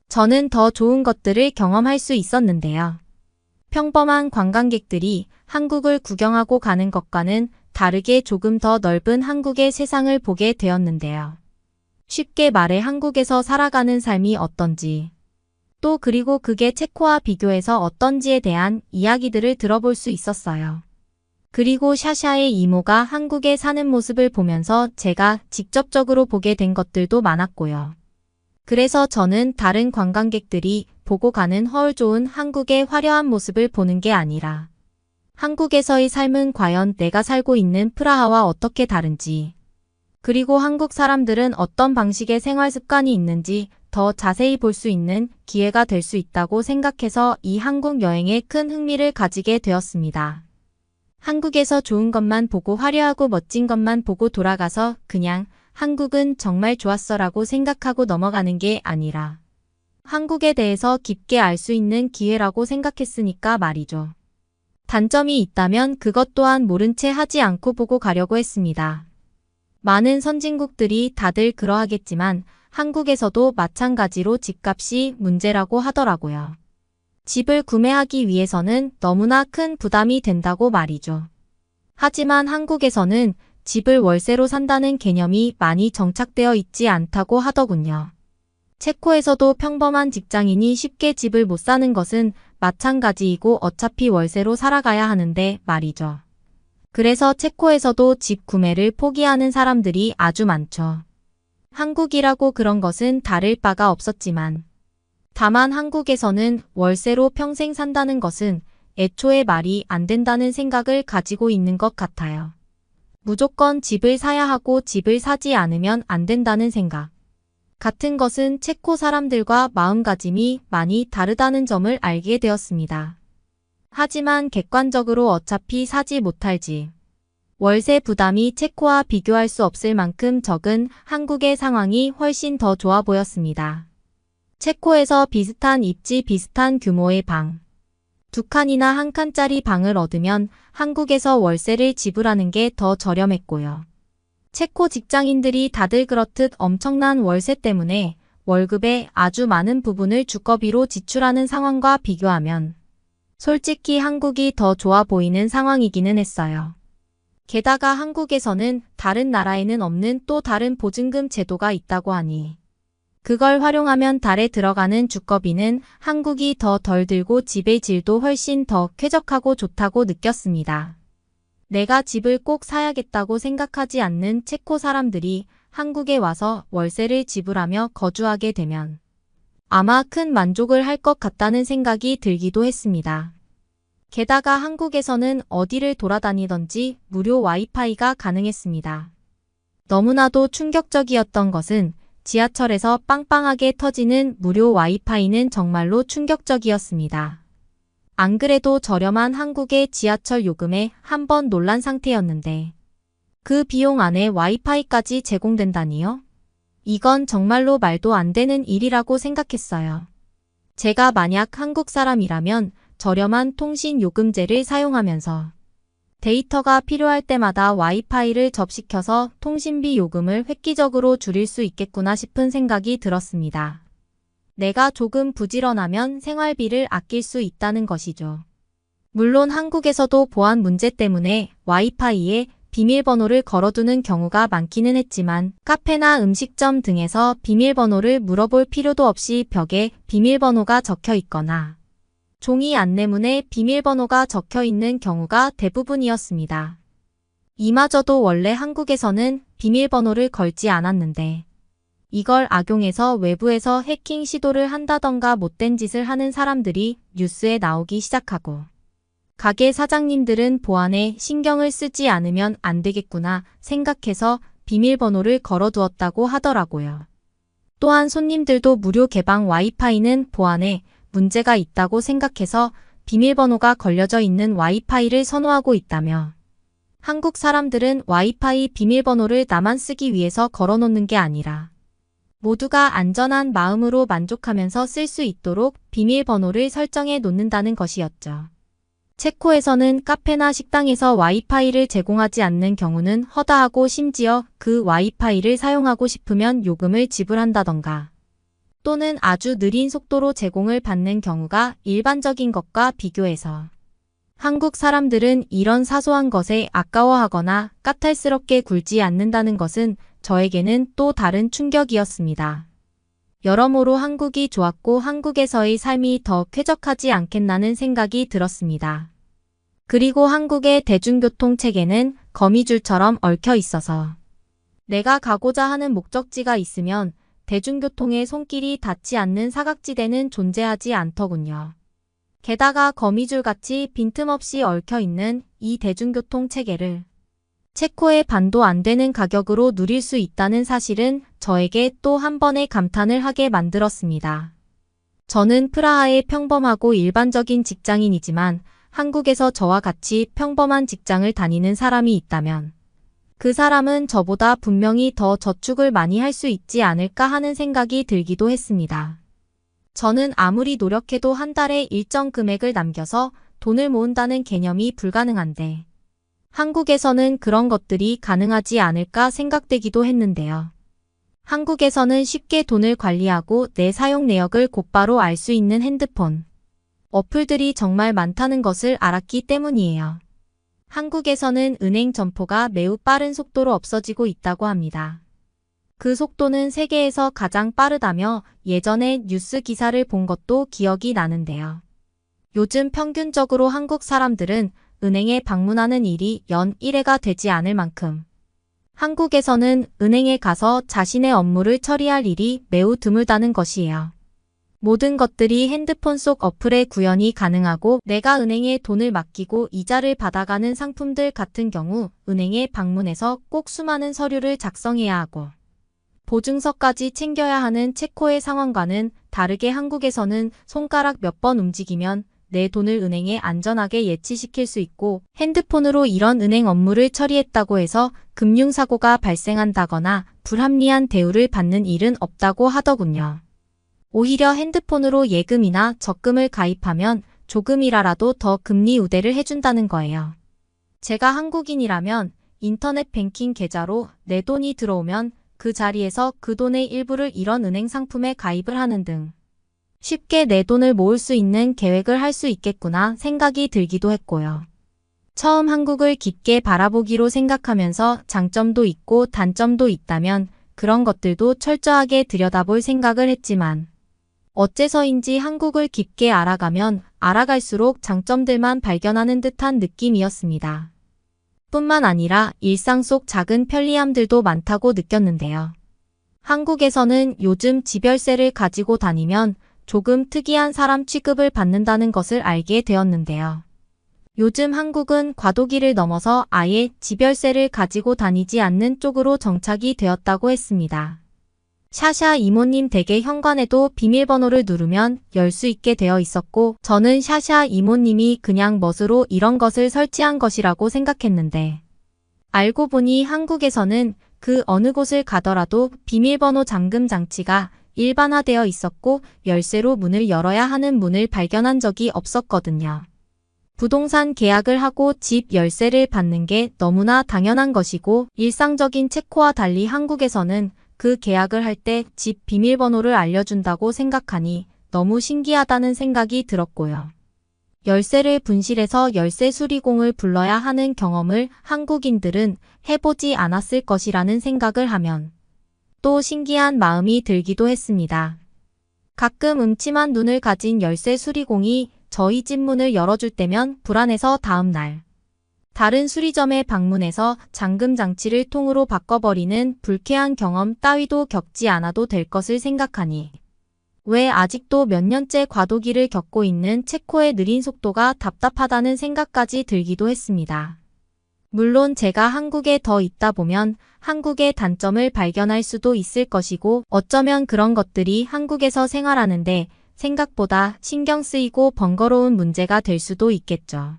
Speaker 3: 저는 더 좋은 것들을 경험할 수 있었는데요. 평범한 관광객들이 한국을 구경하고 가는 것과는 다르게 조금 더 넓은 한국의 세상을 보게 되었는데요. 쉽게 말해 한국에서 살아가는 삶이 어떤지, 또 그리고 그게 체코와 비교해서 어떤지에 대한 이야기들을 들어볼 수 있었어요. 그리고 샤샤의 이모가 한국에 사는 모습을 보면서 제가 직접적으로 보게 된 것들도 많았고요. 그래서 저는 다른 관광객들이 보고 가는 허울 좋은 한국의 화려한 모습을 보는 게 아니라 한국에서의 삶은 과연 내가 살고 있는 프라하와 어떻게 다른지, 그리고 한국 사람들은 어떤 방식의 생활 습관이 있는지 더 자세히 볼 수 있는 기회가 될 수 있다고 생각해서 이 한국 여행에 큰 흥미를 가지게 되었습니다. 한국에서 좋은 것만 보고 화려하고 멋진 것만 보고 돌아가서 그냥 한국은 정말 좋았어라고 생각하고 넘어가는 게 아니라 한국에 대해서 깊게 알 수 있는 기회라고 생각했으니까 말이죠. 단점이 있다면 그것 또한 모른 채 하지 않고 보고 가려고 했습니다. 많은 선진국들이 다들 그러하겠지만 한국에서도 마찬가지로 집값이 문제라고 하더라고요. 집을 구매하기 위해서는 너무나 큰 부담이 된다고 말이죠. 하지만 한국에서는 집을 월세로 산다는 개념이 많이 정착되어 있지 않다고 하더군요. 체코에서도 평범한 직장인이 쉽게 집을 못 사는 것은 마찬가지이고 어차피 월세로 살아가야 하는데 말이죠. 그래서 체코에서도 집 구매를 포기하는 사람들이 아주 많죠. 한국이라고 그런 것은 다를 바가 없었지만 다만 한국에서는 월세로 평생 산다는 것은 애초에 말이 안 된다는 생각을 가지고 있는 것 같아요. 무조건 집을 사야 하고 집을 사지 않으면 안 된다는 생각 같은 것은 체코 사람들과 마음가짐이 많이 다르다는 점을 알게 되었습니다. 하지만 객관적으로 어차피 사지 못할 집, 월세 부담이 체코와 비교할 수 없을 만큼 적은 한국의 상황이 훨씬 더 좋아 보였습니다. 체코에서 비슷한 입지 비슷한 규모의 방, 2칸이나 1칸짜리 방을 얻으면 한국에서 월세를 지불하는 게 더 저렴했고요. 체코 직장인들이 다들 그렇듯 엄청난 월세 때문에 월급의 아주 많은 부분을 주거비로 지출하는 상황과 비교하면 솔직히 한국이 더 좋아 보이는 상황이기는 했어요. 게다가 한국에서는 다른 나라에는 없는 또 다른 보증금 제도가 있다고 하니 그걸 활용하면 달에 들어가는 주거비는 한국이 더 덜 들고 집의 질도 훨씬 더 쾌적하고 좋다고 느꼈습니다. 내가 집을 꼭 사야겠다고 생각하지 않는 체코 사람들이 한국에 와서 월세를 지불하며 거주하게 되면 아마 큰 만족을 할 것 같다는 생각이 들기도 했습니다. 게다가 한국에서는 어디를 돌아다니던지 무료 와이파이가 가능했습니다. 너무나도 충격적이었던 것은 지하철에서 빵빵하게 터지는 무료 와이파이는 정말로 충격적이었습니다. 안 그래도 저렴한 한국의 지하철 요금에 한번 놀란 상태였는데 그 비용 안에 와이파이까지 제공된다니요? 이건 정말로 말도 안 되는 일이라고 생각했어요. 제가 만약 한국 사람이라면 저렴한 통신 요금제를 사용하면서 데이터가 필요할 때마다 와이파이를 접시켜서 통신비 요금을 획기적으로 줄일 수 있겠구나 싶은 생각이 들었습니다. 내가 조금 부지런하면 생활비를 아낄 수 있다는 것이죠. 물론 한국에서도 보안 문제 때문에 와이파이에 비밀번호를 걸어두는 경우가 많기는 했지만 카페나 음식점 등에서 비밀번호를 물어볼 필요도 없이 벽에 비밀번호가 적혀 있거나 종이 안내문에 비밀번호가 적혀 있는 경우가 대부분이었습니다. 이마저도 원래 한국에서는 비밀번호를 걸지 않았는데 이걸 악용해서 외부에서 해킹 시도를 한다던가 못된 짓을 하는 사람들이 뉴스에 나오기 시작하고 가게 사장님들은 보안에 신경을 쓰지 않으면 안 되겠구나 생각해서 비밀번호를 걸어두었다고 하더라고요. 또한 손님들도 무료 개방 와이파이는 보안에 문제가 있다고 생각해서 비밀번호가 걸려져 있는 와이파이를 선호하고 있다며 한국 사람들은 와이파이 비밀번호를 나만 쓰기 위해서 걸어놓는 게 아니라 모두가 안전한 마음으로 만족하면서 쓸 수 있도록 비밀번호를 설정해 놓는다는 것이었죠. 체코에서는 카페나 식당에서 와이파이를 제공하지 않는 경우는 허다하고 심지어 그 와이파이를 사용하고 싶으면 요금을 지불한다던가 또는 아주 느린 속도로 제공을 받는 경우가 일반적인 것과 비교해서 한국 사람들은 이런 사소한 것에 아까워하거나 까탈스럽게 굴지 않는다는 것은 저에게는 또 다른 충격이었습니다. 여러모로 한국이 좋았고 한국에서의 삶이 더 쾌적하지 않겠나는 생각이 들었습니다. 그리고 한국의 대중교통 체계는 거미줄처럼 얽혀 있어서 내가 가고자 하는 목적지가 있으면 대중교통의 손길이 닿지 않는 사각지대는 존재하지 않더군요. 게다가 거미줄같이 빈틈없이 얽혀있는 이 대중교통 체계를 체코의 반도 안 되는 가격으로 누릴 수 있다는 사실은 저에게 또 한 번의 감탄을 하게 만들었습니다. 저는 프라하의 평범하고 일반적인 직장인이지만 한국에서 저와 같이 평범한 직장을 다니는 사람이 있다면 그 사람은 저보다 분명히 더 저축을 많이 할 수 있지 않을까 하는 생각이 들기도 했습니다. 저는 아무리 노력해도 한 달에 일정 금액을 남겨서 돈을 모은다는 개념이 불가능한데 한국에서는 그런 것들이 가능하지 않을까 생각되기도 했는데요. 한국에서는 쉽게 돈을 관리하고 내 사용 내역을 곧바로 알 수 있는 핸드폰, 어플들이 정말 많다는 것을 알았기 때문이에요. 한국에서는 은행 점포가 매우 빠른 속도로 없어지고 있다고 합니다. 그 속도는 세계에서 가장 빠르다며 예전에 뉴스 기사를 본 것도 기억이 나는데요. 요즘 평균적으로 한국 사람들은 은행에 방문하는 일이 연 1회가 되지 않을 만큼 한국에서는 은행에 가서 자신의 업무를 처리할 일이 매우 드물다는 것이에요. 모든 것들이 핸드폰 속 어플에 구현이 가능하고 내가 은행에 돈을 맡기고 이자를 받아가는 상품들 같은 경우 은행에 방문해서 꼭 수많은 서류를 작성해야 하고 보증서까지 챙겨야 하는 체코의 상황과는 다르게 한국에서는 손가락 몇 번 움직이면 내 돈을 은행에 안전하게 예치시킬 수 있고 핸드폰으로 이런 은행 업무를 처리했다고 해서 금융사고가 발생한다거나 불합리한 대우를 받는 일은 없다고 하더군요. 오히려 핸드폰으로 예금이나 적금을 가입하면 조금이라도 더 금리 우대를 해준다는 거예요. 제가 한국인이라면 인터넷 뱅킹 계좌로 내 돈이 들어오면 그 자리에서 그 돈의 일부를 이런 은행 상품에 가입을 하는 등 쉽게 내 돈을 모을 수 있는 계획을 할 수 있겠구나 생각이 들기도 했고요. 처음 한국을 깊게 바라보기로 생각하면서 장점도 있고 단점도 있다면 그런 것들도 철저하게 들여다볼 생각을 했지만 어째서인지 한국을 깊게 알아가면 알아갈수록 장점들만 발견하는 듯한 느낌이었습니다. 뿐만 아니라 일상 속 작은 편리함들도 많다고 느꼈는데요. 한국에서는 요즘 집열쇠를 가지고 다니면 조금 특이한 사람 취급을 받는다는 것을 알게 되었는데요. 요즘 한국은 과도기를 넘어서 아예 집열쇠를 가지고 다니지 않는 쪽으로 정착이 되었다고 했습니다. 샤샤 이모님 댁의 현관에도 비밀번호를 누르면 열 수 있게 되어 있었고 저는 샤샤 이모님이 그냥 멋으로 이런 것을 설치한 것이라고 생각했는데 알고 보니 한국에서는 그 어느 곳을 가더라도 비밀번호 잠금 장치가 일반화되어 있었고 열쇠로 문을 열어야 하는 문을 발견한 적이 없었거든요. 부동산 계약을 하고 집 열쇠를 받는 게 너무나 당연한 것이고 일상적인 체코와 달리 한국에서는 그 계약을 할 때 집 비밀번호를 알려준다고 생각하니 너무 신기하다는 생각이 들었고요. 열쇠를 분실해서 열쇠 수리공을 불러야 하는 경험을 한국인들은 해보지 않았을 것이라는 생각을 하면 또 신기한 마음이 들기도 했습니다. 가끔 음침한 눈을 가진 열쇠 수리공이 저희 집 문을 열어줄 때면 불안해서 다음날 다른 수리점에 방문해서 잠금 장치를 통으로 바꿔버리는 불쾌한 경험 따위도 겪지 않아도 될 것을 생각하니 왜 아직도 몇 년째 과도기를 겪고 있는 체코의 느린 속도가 답답하다는 생각까지 들기도 했습니다. 물론 제가 한국에 더 있다 보면 한국의 단점을 발견할 수도 있을 것이고 어쩌면 그런 것들이 한국에서 생활하는데 생각보다 신경 쓰이고 번거로운 문제가 될 수도 있겠죠.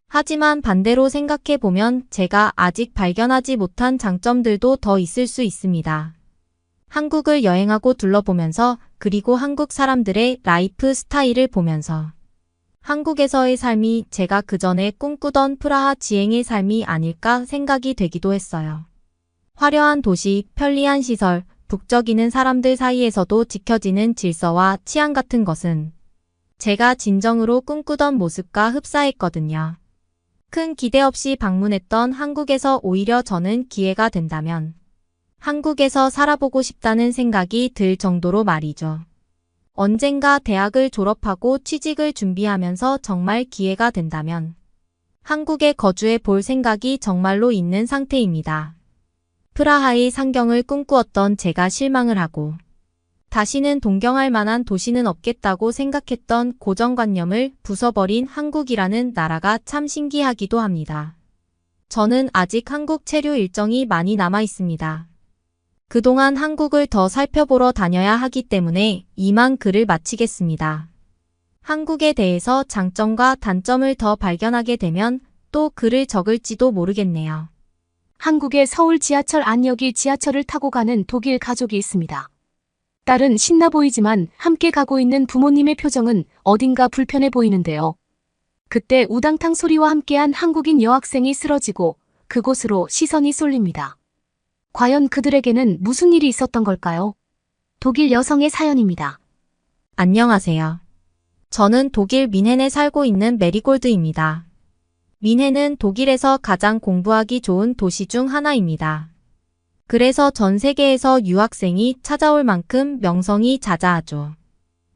Speaker 3: 하지만 반대로 생각해보면 제가 아직 발견하지 못한 장점들도 더 있을 수 있습니다. 한국을 여행하고 둘러보면서 그리고 한국 사람들의 라이프 스타일을 보면서 한국에서의 삶이 제가 그전에 꿈꾸던 프라하 지행의 삶이 아닐까 생각이 되기도 했어요. 화려한 도시, 편리한 시설, 북적이는 사람들 사이에서도 지켜지는 질서와 치안 같은 것은 제가 진정으로 꿈꾸던 모습과 흡사했거든요. 큰 기대 없이 방문했던 한국에서 오히려 저는 기회가 된다면 한국에서 살아보고 싶다는 생각이 들 정도로 말이죠. 언젠가 대학을 졸업하고 취직을 준비하면서 정말 기회가 된다면 한국에 거주해 볼 생각이 정말로 있는 상태입니다. 프라하의 상경을 꿈꾸었던 제가 실망을 하고 다시는 동경할 만한 도시는 없겠다고 생각했던 고정관념을 부숴버린 한국이라는 나라가 참 신기하기도 합니다. 저는 아직 한국 체류 일정이 많이 남아 있습니다. 그동안 한국을 더 살펴보러 다녀야 하기 때문에 이만 글을 마치겠습니다. 한국에 대해서 장점과 단점을 더 발견하게 되면 또 글을 적을지도 모르겠네요.
Speaker 2: 한국의 서울 지하철 안역이 지하철을 타고 가는 독일 가족이 있습니다. 딸은 신나 보이지만 함께 가고 있는 부모님의 표정은 어딘가 불편해 보이는데요. 그때 우당탕 소리와 함께한 한국인 여학생이 쓰러지고 그곳으로 시선이 쏠립니다. 과연 그들에게는 무슨 일이 있었던 걸까요? 독일 여성의 사연입니다.
Speaker 3: 안녕하세요. 저는 독일 민헨에 살고 있는 메리골드입니다. 민헨은 독일에서 가장 공부하기 좋은 도시 중 하나입니다. 그래서 전 세계에서 유학생이 찾아올 만큼 명성이 자자하죠.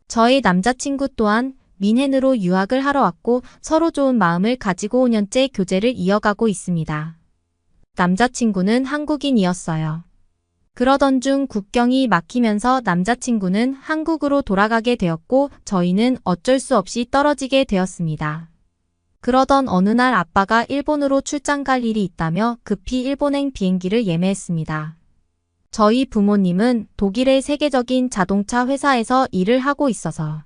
Speaker 3: 저의 남자친구 또한 민헨으로 유학을 하러 왔고 서로 좋은 마음을 가지고 5년째 교제를 이어가고 있습니다. 남자친구는 한국인이었어요. 그러던 중 국경이 막히면서 남자친구는 한국으로 돌아가게 되었고 저희는 어쩔 수 없이 떨어지게 되었습니다. 그러던 어느 날 아빠가 일본으로 출장 갈 일이 있다며 급히 일본행 비행기를 예매했습니다. 저희 부모님은 독일의 세계적인 자동차 회사에서 일을 하고 있어서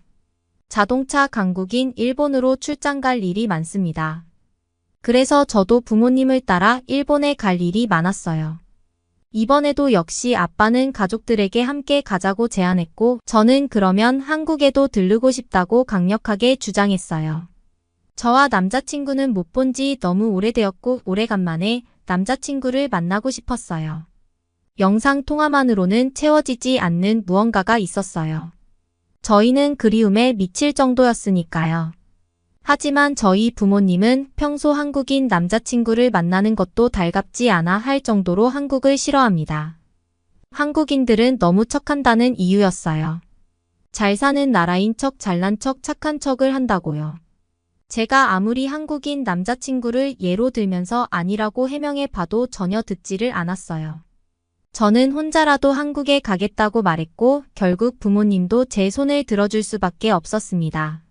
Speaker 3: 자동차 강국인 일본으로 출장 갈 일이 많습니다. 그래서 저도 부모님을 따라 일본에 갈 일이 많았어요. 이번에도 역시 아빠는 가족들에게 함께 가자고 제안했고 저는 그러면 한국에도 들르고 싶다고 강력하게 주장했어요. 저와 남자친구는 못 본 지 너무 오래되었고 오래간만에 남자친구를 만나고 싶었어요. 영상 통화만으로는 채워지지 않는 무언가가 있었어요. 저희는 그리움에 미칠 정도였으니까요. 하지만 저희 부모님은 평소 한국인 남자친구를 만나는 것도 달갑지 않아 할 정도로 한국을 싫어합니다. 한국인들은 너무 척한다는 이유였어요. 잘 사는 나라인 척 잘난 척 착한 척을 한다고요. 제가 아무리 한국인 남자친구를 예로 들면서 아니라고 해명해 봐도 전혀 듣지를 않았어요. 저는 혼자라도 한국에 가겠다고 말했고 결국 부모님도 제 손을 들어줄 수밖에 없었습니다.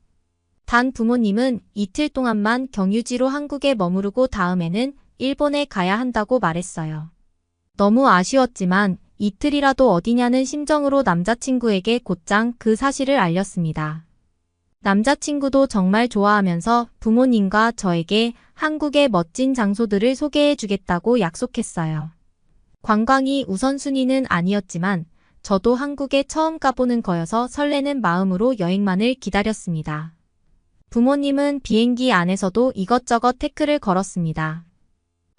Speaker 3: 단 부모님은 이틀 동안만 경유지로 한국에 머무르고 다음에는 일본에 가야 한다고 말했어요. 너무 아쉬웠지만 이틀이라도 어디냐는 심정으로 남자친구에게 곧장 그 사실을 알렸습니다. 남자친구도 정말 좋아하면서 부모님과 저에게 한국의 멋진 장소들을 소개해 주겠다고 약속했어요. 관광이 우선순위는 아니었지만 저도 한국에 처음 가보는 거여서 설레는 마음으로 여행만을 기다렸습니다. 부모님은 비행기 안에서도 이것저것 태클을 걸었습니다.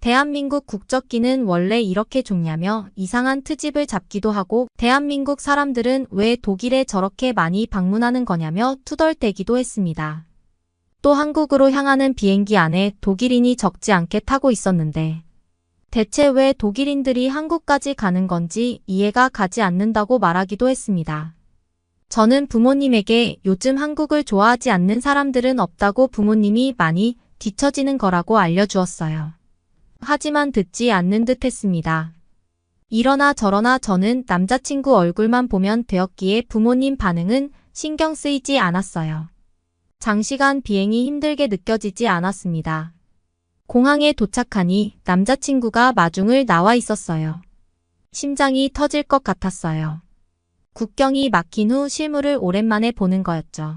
Speaker 3: 대한민국 국적기는 원래 이렇게 좁냐며 이상한 트집을 잡기도 하고 대한민국 사람들은 왜 독일에 저렇게 많이 방문하는 거냐며 투덜대기도 했습니다. 또 한국으로 향하는 비행기 안에 독일인이 적지 않게 타고 있었는데 대체 왜 독일인들이 한국까지 가는 건지 이해가 가지 않는다고 말하기도 했습니다. 저는 부모님에게 요즘 한국을 좋아하지 않는 사람들은 없다고 부모님이 많이 뒤처지는 거라고 알려주었어요. 하지만 듣지 않는 듯 했습니다. 이러나 저러나 저는 남자친구 얼굴만 보면 되었기에 부모님 반응은 신경 쓰이지 않았어요. 장시간 비행이 힘들게 느껴지지 않았습니다. 공항에 도착하니 남자친구가 마중을 나와 있었어요. 심장이 터질 것 같았어요. 국경이 막힌 후 실물을 오랜만에 보는 거였죠.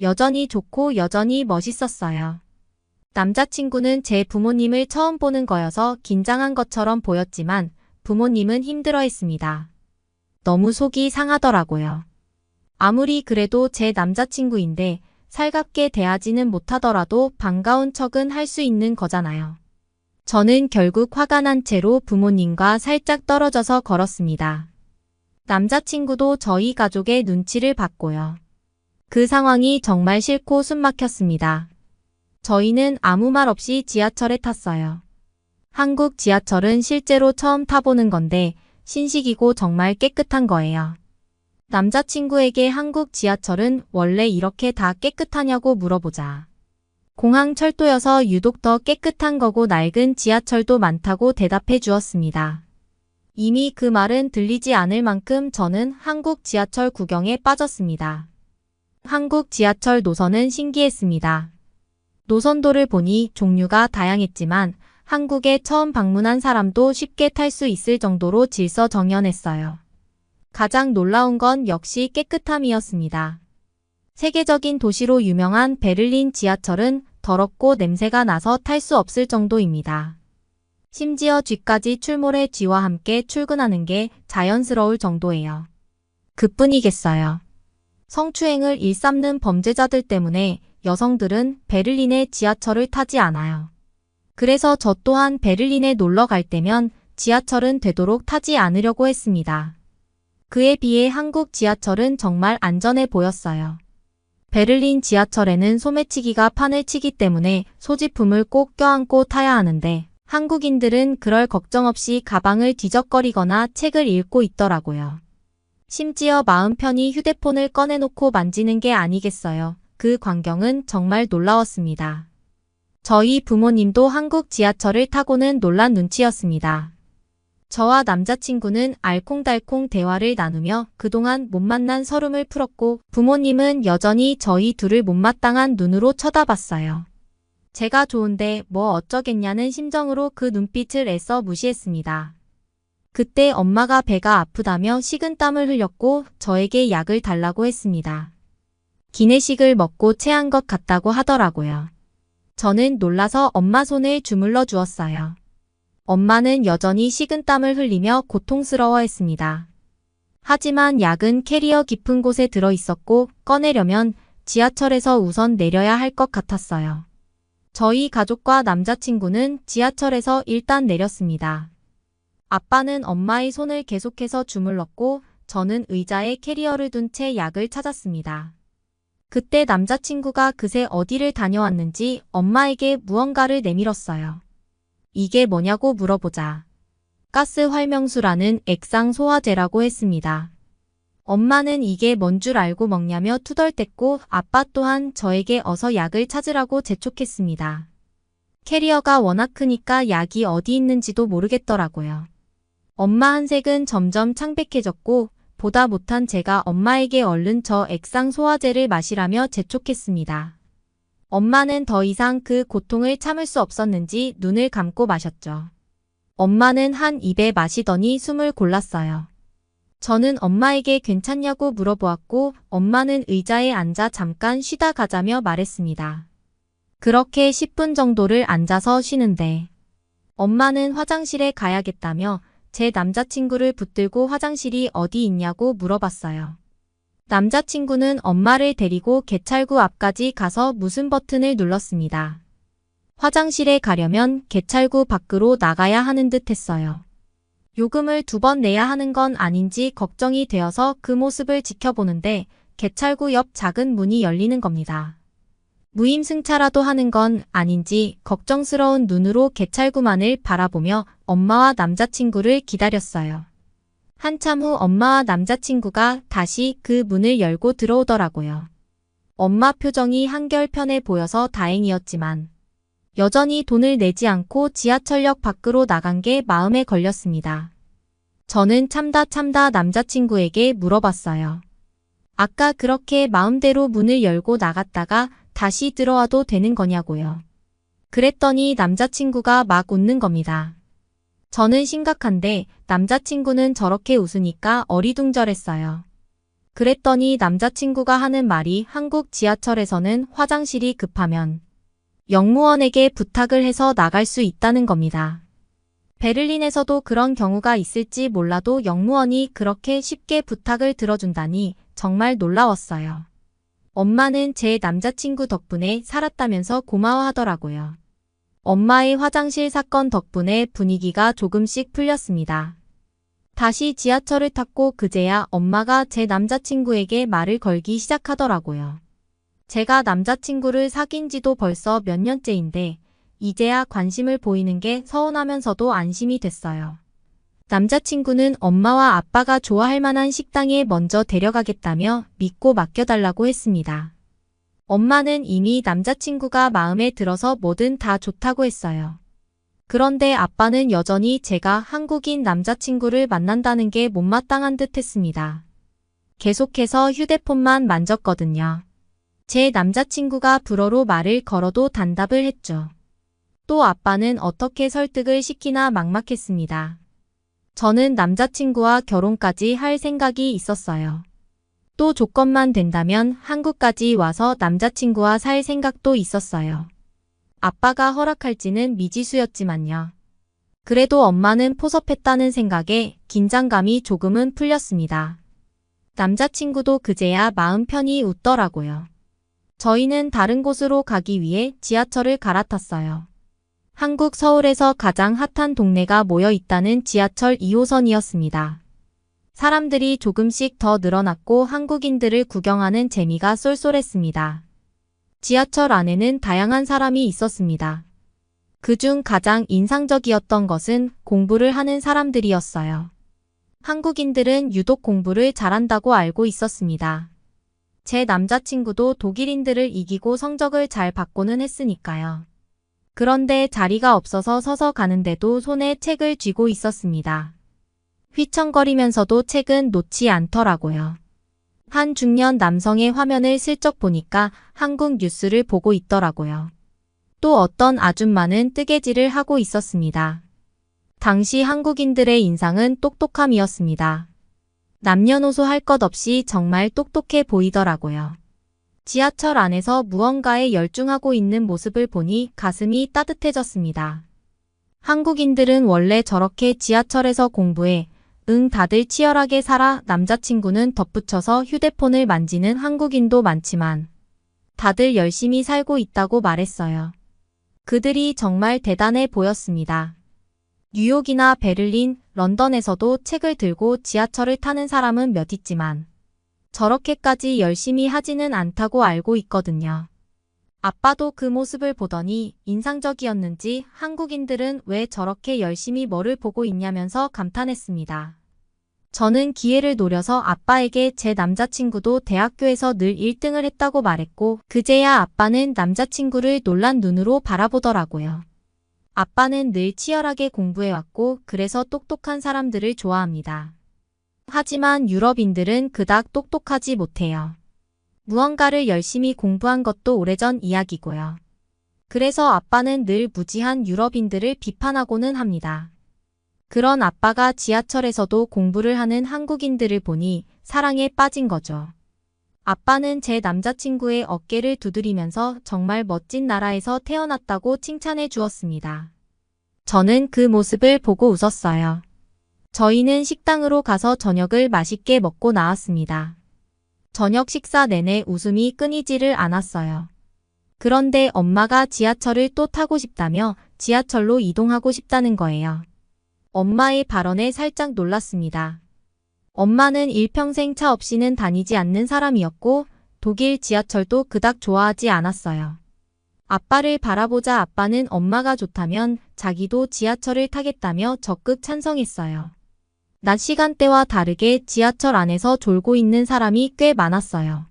Speaker 3: 여전히 좋고 여전히 멋있었어요. 남자친구는 제 부모님을 처음 보는 거여서 긴장한 것처럼 보였지만 부모님은 힘들어했습니다. 너무 속이 상하더라고요. 아무리 그래도 제 남자친구인데 살갑게 대하지는 못하더라도 반가운 척은 할 수 있는 거잖아요. 저는 결국 화가 난 채로 부모님과 살짝 떨어져서 걸었습니다. 남자친구도 저희 가족의 눈치를 봤고요. 그 상황이 정말 싫고 숨 막혔습니다. 저희는 아무 말 없이 지하철에 탔어요. 한국 지하철은 실제로 처음 타보는 건데 신식이고 정말 깨끗한 거예요. 남자친구에게 한국 지하철은 원래 이렇게 다 깨끗하냐고 물어보자. 공항 철도여서 유독 더 깨끗한 거고 낡은 지하철도 많다고 대답해 주었습니다. 이미 그 말은 들리지 않을 만큼 저는 한국 지하철 구경에 빠졌습니다. 한국 지하철 노선은 신기했습니다. 노선도를 보니 종류가 다양했지만 한국에 처음 방문한 사람도 쉽게 탈 수 있을 정도로 질서정연했어요. 가장 놀라운 건 역시 깨끗함이었습니다. 세계적인 도시로 유명한 베를린 지하철은 더럽고 냄새가 나서 탈 수 없을 정도입니다. 심지어 쥐까지 출몰의 쥐와 함께 출근하는 게 자연스러울 정도예요. 그뿐이겠어요. 성추행을 일삼는 범죄자들 때문에 여성들은 베를린의 지하철을 타지 않아요. 그래서 저 또한 베를린에 놀러 갈 때면 지하철은 되도록 타지 않으려고 했습니다. 그에 비해 한국 지하철은 정말 안전해 보였어요. 베를린 지하철에는 소매치기가 판을 치기 때문에 소지품을 꼭 껴안고 타야 하는데 한국인들은 그럴 걱정 없이 가방을 뒤적거리거나 책을 읽고 있더라고요. 심지어 마음 편히 휴대폰을 꺼내놓고 만지는 게 아니겠어요. 그 광경은 정말 놀라웠습니다. 저희 부모님도 한국 지하철을 타고는 놀란 눈치였습니다. 저와 남자친구는 알콩달콩 대화를 나누며 그동안 못 만난 서름을 풀었고 부모님은 여전히 저희 둘을 못마땅한 눈으로 쳐다봤어요. 제가 좋은데 뭐 어쩌겠냐는 심정으로 그 눈빛을 애써 무시했습니다. 그때 엄마가 배가 아프다며 식은땀을 흘렸고 저에게 약을 달라고 했습니다. 기내식을 먹고 체한 것 같다고 하더라고요. 저는 놀라서 엄마 손을 주물러 주었어요. 엄마는 여전히 식은땀을 흘리며 고통스러워했습니다. 하지만 약은 캐리어 깊은 곳에 들어 있었고 꺼내려면 지하철에서 우선 내려야 할 것 같았어요. 저희 가족과 남자친구는 지하철에서 일단 내렸습니다. 아빠는 엄마의 손을 계속해서 주물렀고 저는 의자에 캐리어를 둔 채 약을 찾았습니다. 그때 남자친구가 그새 어디를 다녀왔는지 엄마에게 무언가를 내밀었어요. 이게 뭐냐고 물어보자. 가스 활명수라는 액상 소화제라고 했습니다. 엄마는 이게 뭔 줄 알고 먹냐며 투덜댔고 아빠 또한 저에게 어서 약을 찾으라고 재촉했습니다. 캐리어가 워낙 크니까 약이 어디 있는지도 모르겠더라고요. 엄마 한색은 점점 창백해졌고 보다 못한 제가 엄마에게 얼른 저 액상 소화제를 마시라며 재촉했습니다. 엄마는 더 이상 그 고통을 참을 수 없었는지 눈을 감고 마셨죠. 엄마는 한 입에 마시더니 숨을 골랐어요. 저는 엄마에게 괜찮냐고 물어보았고 엄마는 의자에 앉아 잠깐 쉬다 가자며 말했습니다. 그렇게 10분 정도를 앉아서 쉬는데 엄마는 화장실에 가야겠다며 제 남자친구를 붙들고 화장실이 어디 있냐고 물어봤어요. 남자친구는 엄마를 데리고 개찰구 앞까지 가서 무슨 버튼을 눌렀습니다. 화장실에 가려면 개찰구 밖으로 나가야 하는 듯 했어요. 요금을 2번 내야 하는 건 아닌지 걱정이 되어서 그 모습을 지켜보는데 개찰구 옆 작은 문이 열리는 겁니다. 무임승차라도 하는 건 아닌지 걱정스러운 눈으로 개찰구만을 바라보며 엄마와 남자친구를 기다렸어요. 한참 후 엄마와 남자친구가 다시 그 문을 열고 들어오더라고요. 엄마 표정이 한결 편해 보여서 다행이었지만 여전히 돈을 내지 않고 지하철역 밖으로 나간 게 마음에 걸렸습니다. 저는 참다 남자친구에게 물어봤어요. 아까 그렇게 마음대로 문을 열고 나갔다가 다시 들어와도 되는 거냐고요. 그랬더니 남자친구가 막 웃는 겁니다. 저는 심각한데 남자친구는 저렇게 웃으니까 어리둥절했어요. 그랬더니 남자친구가 하는 말이 한국 지하철에서는 화장실이 급하면 역무원에게 부탁을 해서 나갈 수 있다는 겁니다. 베를린에서도 그런 경우가 있을지 몰라도 역무원이 그렇게 쉽게 부탁을 들어준다니 정말 놀라웠어요. 엄마는 제 남자친구 덕분에 살았다면서 고마워하더라고요. 엄마의 화장실 사건 덕분에 분위기가 조금씩 풀렸습니다. 다시 지하철을 탔고 그제야 엄마가 제 남자친구에게 말을 걸기 시작하더라고요. 제가 남자친구를 사귄 지도 벌써 몇 년째인데 이제야 관심을 보이는 게 서운하면서도 안심이 됐어요. 남자친구는 엄마와 아빠가 좋아할 만한 식당에 먼저 데려가겠다며 믿고 맡겨달라고 했습니다. 엄마는 이미 남자친구가 마음에 들어서 뭐든 다 좋다고 했어요. 그런데 아빠는 여전히 제가 한국인 남자친구를 만난다는 게 못마땅한 듯 했습니다. 계속해서 휴대폰만 만졌거든요. 제 남자친구가 불어로 말을 걸어도 단답을 했죠. 또 아빠는 어떻게 설득을 시키나 막막했습니다. 저는 남자친구와 결혼까지 할 생각이 있었어요. 또 조건만 된다면 한국까지 와서 남자친구와 살 생각도 있었어요. 아빠가 허락할지는 미지수였지만요. 그래도 엄마는 포섭했다는 생각에 긴장감이 조금은 풀렸습니다. 남자친구도 그제야 마음 편히 웃더라고요. 저희는 다른 곳으로 가기 위해 지하철을 갈아탔어요. 한국 서울에서 가장 핫한 동네가 모여 있다는 지하철 2호선이었습니다. 사람들이 조금씩 더 늘어났고 한국인들을 구경하는 재미가 쏠쏠했습니다. 지하철 안에는 다양한 사람이 있었습니다. 그중 가장 인상적이었던 것은 공부를 하는 사람들이었어요. 한국인들은 유독 공부를 잘한다고 알고 있었습니다. 제 남자친구도 독일인들을 이기고 성적을 잘 받고는 했으니까요. 그런데 자리가 없어서 서서 가는데도 손에 책을 쥐고 있었습니다. 휘청거리면서도 책은 놓지 않더라고요. 한 중년 남성의 화면을 슬쩍 보니까 한국 뉴스를 보고 있더라고요. 또 어떤 아줌마는 뜨개질을 하고 있었습니다. 당시 한국인들의 인상은 똑똑함이었습니다. 남녀노소 할 것 없이 정말 똑똑해 보이더라고요. 지하철 안에서 무언가에 열중하고 있는 모습을 보니 가슴이 따뜻해졌습니다. 한국인들은 원래 저렇게 지하철에서 공부해 다들 치열하게 살아. 남자친구는 덧붙여서 휴대폰을 만지는 한국인도 많지만 다들 열심히 살고 있다고 말했어요. 그들이 정말 대단해 보였습니다. 뉴욕이나 베를린, 런던에서도 책을 들고 지하철을 타는 사람은 몇 있지만 저렇게까지 열심히 하지는 않다고 알고 있거든요. 아빠도 그 모습을 보더니 인상적이었는지 한국인들은 왜 저렇게 열심히 뭐를 보고 있냐면서 감탄했습니다. 저는 기회를 노려서 아빠에게 제 남자친구도 대학교에서 늘 1등을 했다고 말했고 그제야 아빠는 남자친구를 놀란 눈으로 바라보더라고요. 아빠는 늘 치열하게 공부해왔고 그래서 똑똑한 사람들을 좋아합니다. 하지만 유럽인들은 그닥 똑똑하지 못해요. 무언가를 열심히 공부한 것도 오래전 이야기고요. 그래서 아빠는 늘 무지한 유럽인들을 비판하고는 합니다. 그런 아빠가 지하철에서도 공부를 하는 한국인들을 보니 사랑에 빠진 거죠. 아빠는 제 남자친구의 어깨를 두드리면서 정말 멋진 나라에서 태어났다고 칭찬해 주었습니다. 저는 그 모습을 보고 웃었어요. 저희는 식당으로 가서 저녁을 맛있게 먹고 나왔습니다. 저녁 식사 내내 웃음이 끊이지를 않았어요. 그런데 엄마가 지하철을 또 타고 싶다며 지하철로 이동하고 싶다는 거예요. 엄마의 발언에 살짝 놀랐습니다. 엄마는 일평생 차 없이는 다니지 않는 사람이었고 독일 지하철도 그닥 좋아하지 않았어요. 아빠를 바라보자 아빠는 엄마가 좋다면 자기도 지하철을 타겠다며 적극 찬성했어요. 낮 시간대와 다르게 지하철 안에서 졸고 있는 사람이 꽤 많았어요.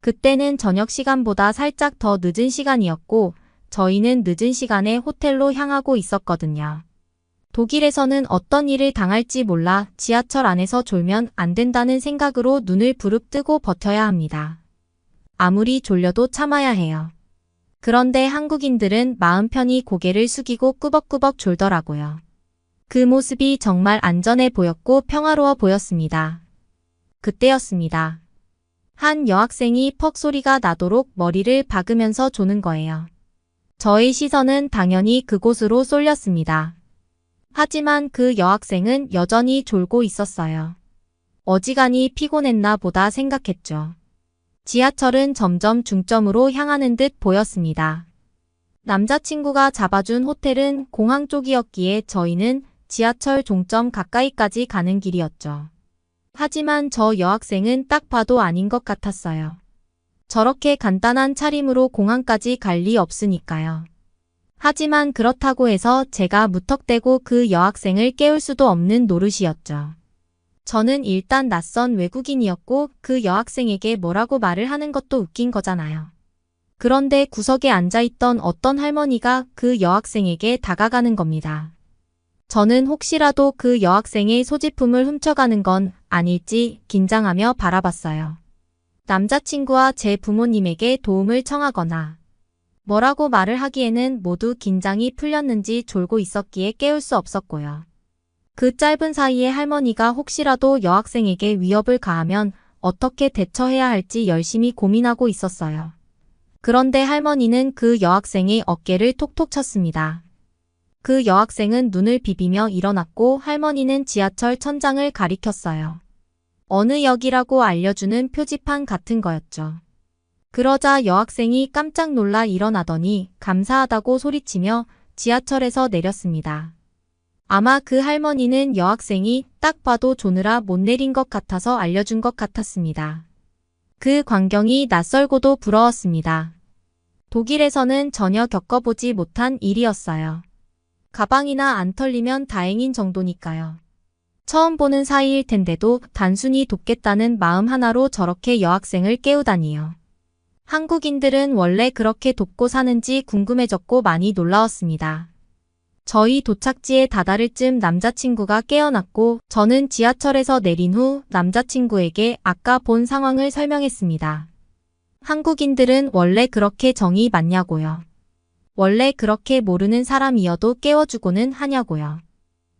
Speaker 3: 그때는 저녁 시간보다 살짝 더 늦은 시간이었고 저희는 늦은 시간에 호텔로 향하고 있었거든요. 독일에서는 어떤 일을 당할지 몰라 지하철 안에서 졸면 안 된다는 생각으로 눈을 부릅뜨고 버텨야 합니다. 아무리 졸려도 참아야 해요. 그런데 한국인들은 마음 편히 고개를 숙이고 꾸벅꾸벅 졸더라고요. 그 모습이 정말 안전해 보였고 평화로워 보였습니다. 그때였습니다. 한 여학생이 퍽 소리가 나도록 머리를 박으면서 조는 거예요. 저의 시선은 당연히 그곳으로 쏠렸습니다. 하지만 그 여학생은 여전히 졸고 있었어요. 어지간히 피곤했나 보다 생각했죠. 지하철은 점점 중점으로 향하는 듯 보였습니다. 남자친구가 잡아준 호텔은 공항 쪽이었기에 저희는 지하철 종점 가까이까지 가는 길이었죠. 하지만 저 여학생은 딱 봐도 아닌 것 같았어요. 저렇게 간단한 차림으로 공항까지 갈 리 없으니까요. 하지만 그렇다고 해서 제가 무턱대고 그 여학생을 깨울 수도 없는 노릇이었죠. 저는 일단 낯선 외국인이었고 그 여학생에게 뭐라고 말을 하는 것도 웃긴 거잖아요. 그런데 구석에 앉아있던 어떤 할머니가 그 여학생에게 다가가는 겁니다. 저는 혹시라도 그 여학생의 소지품을 훔쳐가는 건 아닐지 긴장하며 바라봤어요. 남자친구와 제 부모님에게 도움을 청하거나 뭐라고 말을 하기에는 모두 긴장이 풀렸는지 졸고 있었기에 깨울 수 없었고요. 그 짧은 사이에 할머니가 혹시라도 여학생에게 위협을 가하면 어떻게 대처해야 할지 열심히 고민하고 있었어요. 그런데 할머니는 그 여학생의 어깨를 톡톡 쳤습니다. 그 여학생은 눈을 비비며 일어났고 할머니는 지하철 천장을 가리켰어요. 어느 역이라고 알려주는 표지판 같은 거였죠. 그러자 여학생이 깜짝 놀라 일어나더니 감사하다고 소리치며 지하철에서 내렸습니다. 아마 그 할머니는 여학생이 딱 봐도 조느라 못 내린 것 같아서 알려준 것 같았습니다. 그 광경이 낯설고도 부러웠습니다. 독일에서는 전혀 겪어보지 못한 일이었어요. 가방이나 안 털리면 다행인 정도니까요. 처음 보는 사이일 텐데도 단순히 돕겠다는 마음 하나로 저렇게 여학생을 깨우다니요. 한국인들은 원래 그렇게 돕고 사는지 궁금해졌고 많이 놀라웠습니다. 저희 도착지에 다다를 쯤 남자친구가 깨어났고 저는 지하철에서 내린 후 남자친구에게 아까 본 상황을 설명했습니다. 한국인들은 원래 그렇게 정이 많냐고요. 원래 그렇게 모르는 사람이어도 깨워주고는 하냐고요.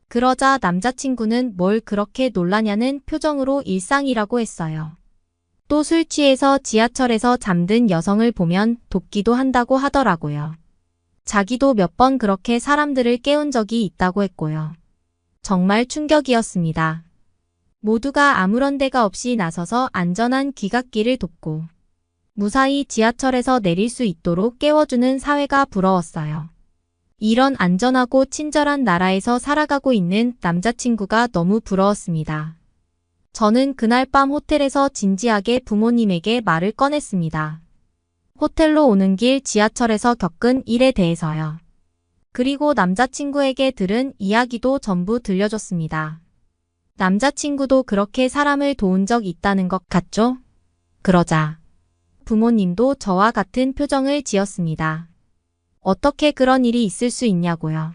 Speaker 3: 그러자 남자친구는 뭘 그렇게 놀라냐는 표정으로 일상이라고 했어요. 또 술 취해서 지하철에서 잠든 여성을 보면 돕기도 한다고 하더라고요. 자기도 몇 번 그렇게 사람들을 깨운 적이 있다고 했고요. 정말 충격이었습니다. 모두가 아무런 데가 없이 나서서 안전한 귀갓길을 돕고 무사히 지하철에서 내릴 수 있도록 깨워주는 사회가 부러웠어요. 이런 안전하고 친절한 나라에서 살아가고 있는 남자친구가 너무 부러웠습니다. 저는 그날 밤 호텔에서 진지하게 부모님에게 말을 꺼냈습니다. 호텔로 오는 길 지하철에서 겪은 일에 대해서요. 그리고 남자친구에게 들은 이야기도 전부 들려줬습니다. 남자친구도 그렇게 사람을 도운 적 있다는 것 같죠? 그러자 부모님도 저와 같은 표정을 지었습니다. 어떻게 그런 일이 있을 수 있냐고요.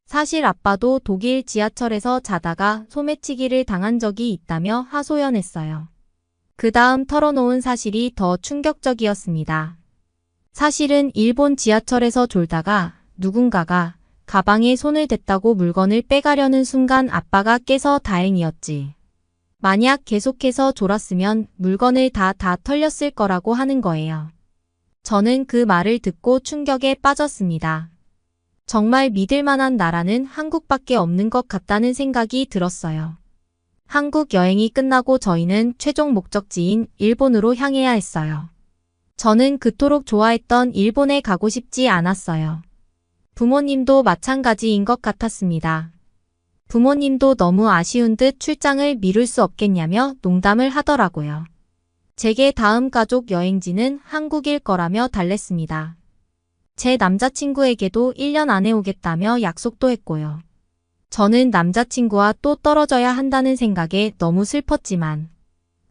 Speaker 3: 사실 아빠도 독일 지하철에서 자다가 소매치기를 당한 적이 있다며 하소연했어요. 그 다음 털어놓은 사실이 더 충격적이었습니다. 사실은 일본 지하철에서 졸다가 누군가가 가방에 손을 댔다고 물건을 빼가려는 순간 아빠가 깨서 다행이었지. 만약 계속해서 졸았으면 물건을 다 털렸을 거라고 하는 거예요. 저는 그 말을 듣고 충격에 빠졌습니다. 정말 믿을 만한 나라는 한국밖에 없는 것 같다는 생각이 들었어요. 한국 여행이 끝나고 저희는 최종 목적지인 일본으로 향해야 했어요. 저는 그토록 좋아했던 일본에 가고 싶지 않았어요. 부모님도 마찬가지인 것 같았습니다. 부모님도 너무 아쉬운 듯 출장을 미룰 수 없겠냐며 농담을 하더라고요. 제게 다음 가족 여행지는 한국일 거라며 달랬습니다. 제 남자친구에게도 1년 안에 오겠다며 약속도 했고요. 저는 남자친구와 또 떨어져야 한다는 생각에 너무 슬펐지만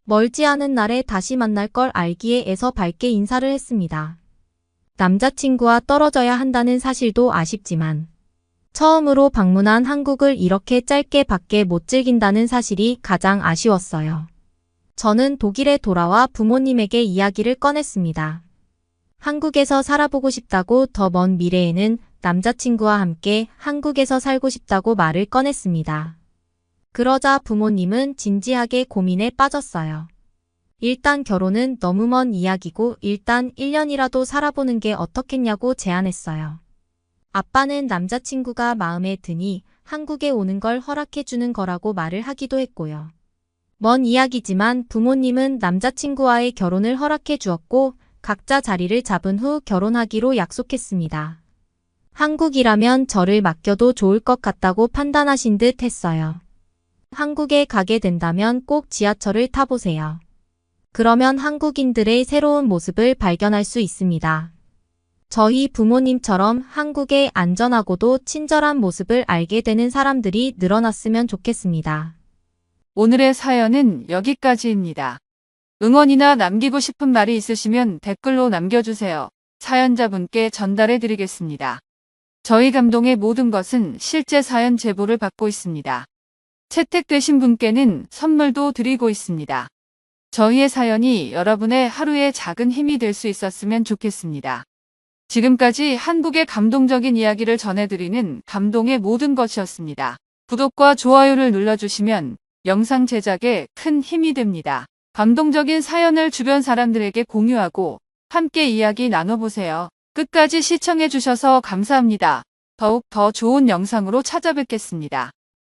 Speaker 3: 멀지 않은 날에 다시 만날 걸 알기에 애써 밝게 인사를 했습니다. 남자친구와 떨어져야 한다는 사실도 아쉽지만 처음으로 방문한 한국을 이렇게 짧게 밖에 못 즐긴다는 사실이 가장 아쉬웠어요. 저는 독일에 돌아와 부모님에게 이야기를 꺼냈습니다. 한국에서 살아보고 싶다고 더 먼 미래에는 남자친구와 함께 한국에서 살고 싶다고 말을 꺼냈습니다. 그러자 부모님은 진지하게 고민에 빠졌어요. 일단 결혼은 너무 먼 이야기고 일단 1년이라도 살아보는 게 어떻겠냐고 제안했어요. 아빠는 남자친구가 마음에 드니 한국에 오는 걸 허락해 주는 거라고 말을 하기도 했고요. 먼 이야기지만 부모님은 남자친구와의 결혼을 허락해 주었고 각자 자리를 잡은 후 결혼하기로 약속했습니다. 한국이라면 저를 맡겨도 좋을 것 같다고 판단하신 듯 했어요. 한국에 가게 된다면 꼭 지하철을 타보세요. 그러면 한국인들의 새로운 모습을 발견할 수 있습니다. 저희 부모님처럼 한국의 안전하고도 친절한 모습을 알게 되는 사람들이 늘어났으면 좋겠습니다.
Speaker 1: 오늘의 사연은 여기까지입니다. 응원이나 남기고 싶은 말이 있으시면 댓글로 남겨주세요. 사연자분께 전달해 드리겠습니다. 저희 감동의 모든 것은 실제 사연 제보를 받고 있습니다. 채택되신 분께는 선물도 드리고 있습니다. 저희의 사연이 여러분의 하루의 작은 힘이 될 수 있었으면 좋겠습니다. 지금까지 한국의 감동적인 이야기를 전해드리는 감동의 모든 것이었습니다. 구독과 좋아요를 눌러주시면 영상 제작에 큰 힘이 됩니다. 감동적인 사연을 주변 사람들에게 공유하고 함께 이야기 나눠보세요. 끝까지 시청해주셔서 감사합니다. 더욱 더 좋은 영상으로 찾아뵙겠습니다.